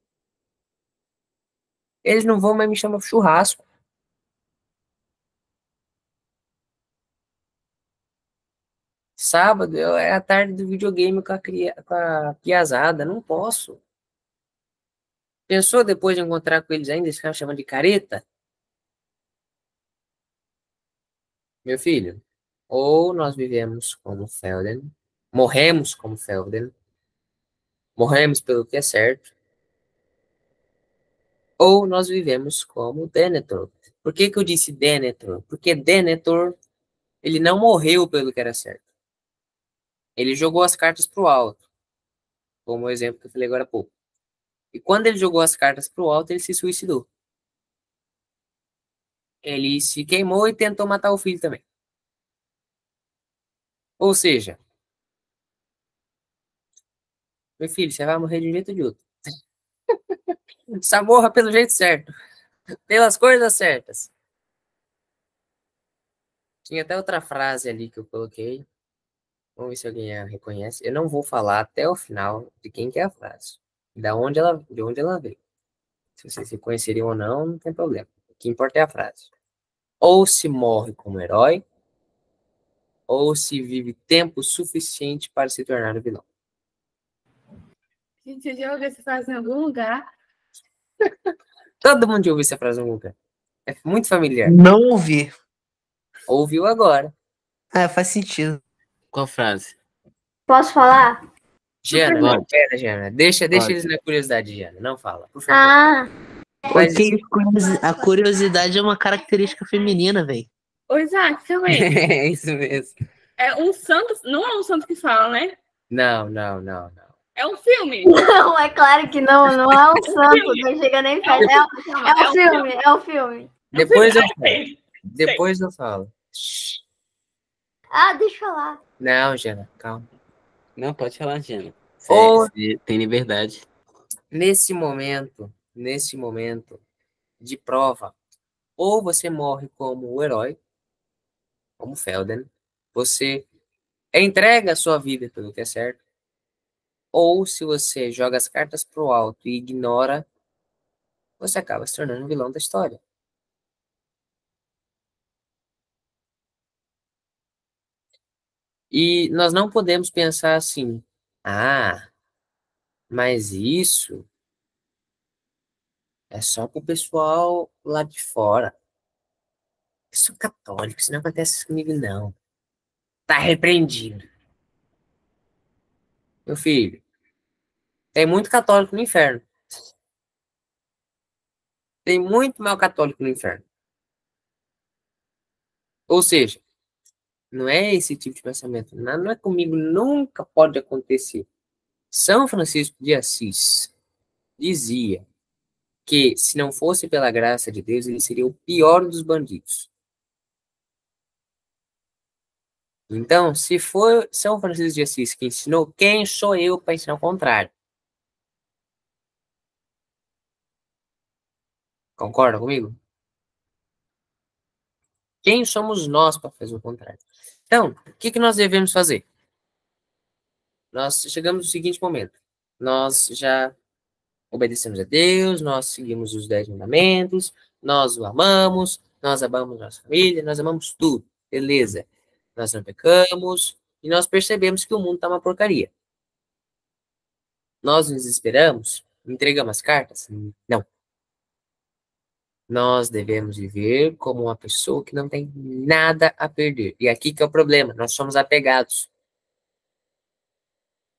Eles não vão mais me chamar pro churrasco. Sábado é a tarde do videogame com a piazada. Não posso. Pensou depois de encontrar com eles ainda, eles ficaram chamando de careta? Meu filho, ou nós vivemos como Felden, morremos como Felden, morremos pelo que é certo, ou nós vivemos como Denethor. Por que que eu disse Denethor? Porque Denethor, ele não morreu pelo que era certo. Ele jogou as cartas pro alto, como o exemplo que eu falei agora há pouco. E quando ele jogou as cartas pro alto, ele se suicidou. Ele se queimou e tentou matar o filho também. Ou seja, meu filho, você vai morrer de um jeito ou de outro. Só morra pelo jeito certo, pelas coisas certas. Tinha até outra frase ali que eu coloquei. Vamos ver se alguém a reconhece. Eu não vou falar até o final de quem que é a frase. De onde ela veio. Se vocês reconheceriam ou não, não tem problema. O que importa é a frase. Ou se morre como herói, ou se vive tempo suficiente para se tornar um vilão. Gente, eu já ouvi essa frase em algum lugar. Todo mundo já ouviu essa frase em algum lugar. É muito familiar. Não ouvi. Ouviu agora. Ah, faz sentido. Qual frase? Posso falar? Jana, Pode. pera, Jana. Deixa Pode. eles na curiosidade, Jana. Não fala, por favor. Ah, Mas Ok, a curiosidade é uma característica feminina, velho. Ô, Isaac, também. é isso mesmo. É um santo. Não é um santo que fala, né? Não. É um filme. não, é claro que não. Não é um santo. Não chega nem perto. É um filme. É um filme. Depois eu É um falo. filme. Depois eu falo. Ah, deixa eu falar. Não, Jana, calma. Não, pode falar, Jana. Ou- Você tem liberdade. Nesse momento de prova, ou você morre como o herói, como Felden, você entrega a sua vida pelo que é certo, ou se você joga as cartas pro alto e ignora, você acaba se tornando um vilão da história. E nós não podemos pensar assim, mas isso é só pro pessoal lá de fora. Eu sou católico, isso não acontece comigo, não. Tá repreendido. Meu filho, tem muito católico no inferno. Tem muito mal católico no inferno. Ou seja, não é esse tipo de pensamento. Não é comigo, nunca pode acontecer. São Francisco de Assis dizia que, se não fosse pela graça de Deus, ele seria o pior dos bandidos. Então, se for São Francisco de Assis que ensinou, quem sou eu para ensinar o contrário? Concorda comigo? Quem somos nós para fazer o contrário? Então, o que nós devemos fazer? Nós chegamos no seguinte momento. Nós já obedecemos a Deus, nós seguimos os 10 mandamentos, nós o amamos, nós amamos nossa família, nós amamos tudo. Beleza. Nós não pecamos e nós percebemos que o mundo está uma porcaria. Nós nos esperamos? Entregamos as cartas? Não. Nós devemos viver como uma pessoa que não tem nada a perder. E aqui que é o problema, nós somos apegados.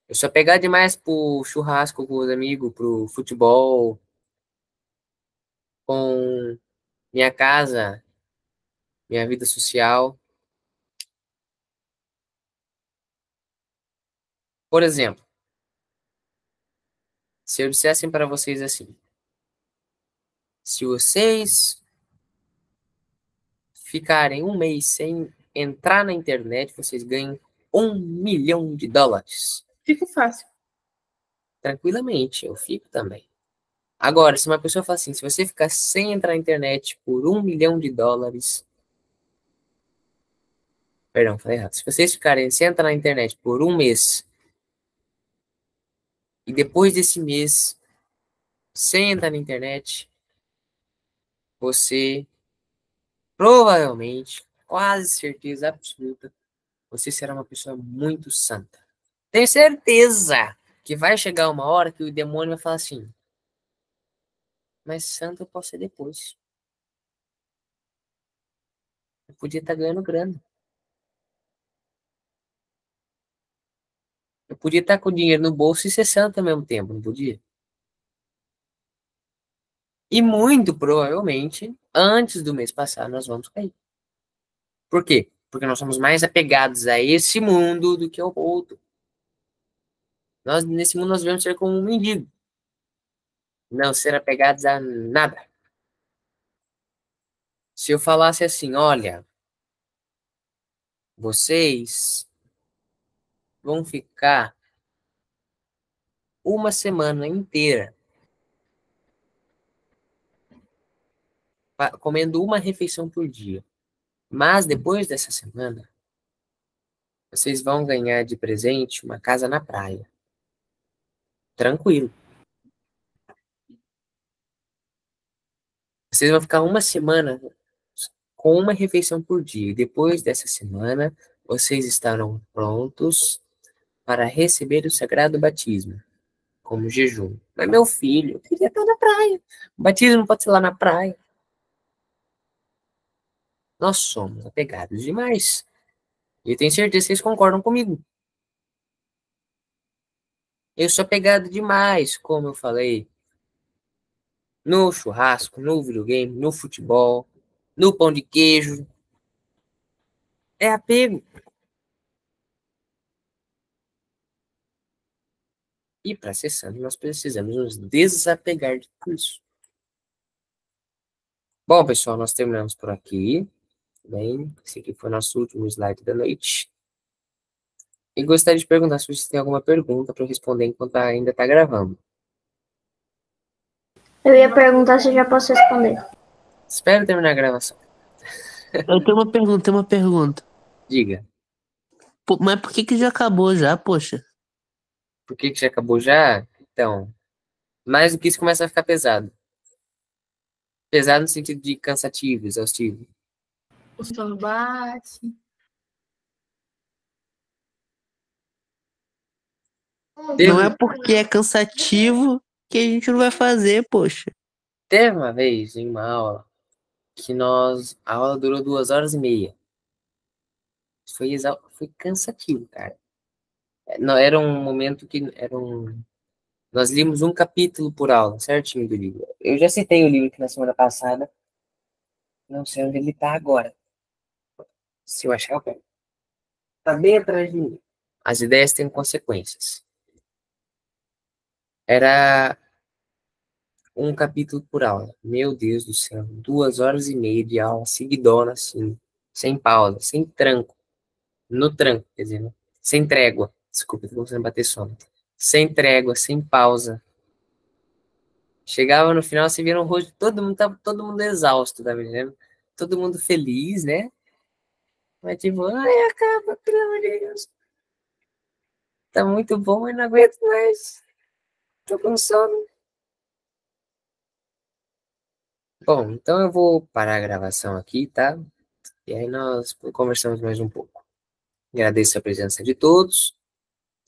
Eu sou apegado demais pro churrasco com os amigos, pro futebol, com minha casa, minha vida social. Por exemplo, se eu dissessem para vocês assim, se vocês ficarem um mês sem entrar na internet, vocês ganham US$ 1 milhão. Fica fácil. Tranquilamente, eu fico também. Agora, se uma pessoa fala assim, se você ficar sem entrar na internet por US$ 1 milhão, perdão, falei errado. Se vocês ficarem sem entrar na internet por um mês, e depois desse mês, sem entrar na internet, você provavelmente, quase certeza absoluta, você será uma pessoa muito santa. Tenho certeza que vai chegar uma hora que o demônio vai falar assim, mas santo eu posso ser depois. Eu podia estar ganhando grana. Eu podia estar com dinheiro no bolso e ser santo ao mesmo tempo, não podia? E muito provavelmente, antes do mês passar, nós vamos cair. Por quê? Porque nós somos mais apegados a esse mundo do que ao outro. Nós, nesse mundo, nós devemos ser como um mendigo. Não ser apegados a nada. Se eu falasse assim, olha, vocês vão ficar uma semana inteira comendo uma refeição por dia. Mas depois dessa semana, vocês vão ganhar de presente uma casa na praia. Tranquilo. Vocês vão ficar uma semana com uma refeição por dia. E depois dessa semana, vocês estarão prontos para receber o sagrado batismo, como jejum. Mas, meu filho, eu queria estar na praia. O batismo pode ser lá na praia. Nós somos apegados demais. E eu tenho certeza que vocês concordam comigo. Eu sou apegado demais, como eu falei, no churrasco, no videogame, no futebol, no pão de queijo. É apego. E para ser santo, nós precisamos nos desapegar de tudo isso. Bom, pessoal, nós terminamos por aqui. Bem, esse aqui foi o nosso último slide da noite. E gostaria de perguntar se vocês têm alguma pergunta para eu responder enquanto ainda está gravando. Eu ia perguntar se eu já posso responder. Espero terminar a gravação. Eu tenho uma pergunta. Diga, Pô, mas por que já acabou já, poxa? por que já acabou já? Então, mais do que isso começa a ficar pesado. Pesado no sentido de cansativo, exaustivo. O sono bate. Não é porque é cansativo que a gente não vai fazer, poxa. Teve uma vez em uma aula que a aula durou 2 horas e meia. Foi cansativo, cara. Não, era um momento que nós líamos um capítulo por aula, certinho do livro. Eu já citei o livro aqui na semana passada. Não sei onde ele tá agora. Se eu achar, eu pego. Tá bem atrás de mim. As ideias têm consequências. Era um capítulo por aula. Meu Deus do céu. 2 horas e meia de aula seguidona, assim. Sem pausa, sem tranco. No tranco, quer dizer, né? Sem trégua. Desculpa, tô começando a bater sono. Sem trégua, sem pausa. Chegava no final, você vira o rosto de todo mundo, tava todo mundo exausto, tá vendo? Todo mundo feliz, né? Mas tipo, ai, acaba, pelo amor de Deus. Tá muito bom, eu não aguento mais. Tô com sono. Bom, então eu vou parar a gravação aqui, tá? E aí nós conversamos mais um pouco. Agradeço a presença de todos.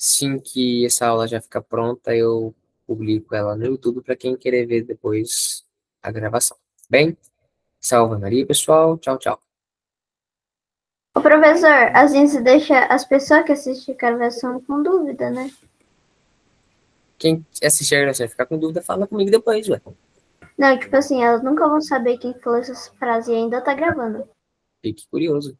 Assim que essa aula já ficar pronta, eu publico ela no YouTube para quem querer ver depois a gravação. Bem, salve Maria, pessoal. Tchau, tchau. Ô, professor, às vezes deixa as pessoas que assistem a gravação com dúvida, né? Quem assistir a gravação e ficar com dúvida, fala comigo depois, ué. Não, tipo assim, elas nunca vão saber quem falou essas frases e ainda tá gravando. Fique curioso.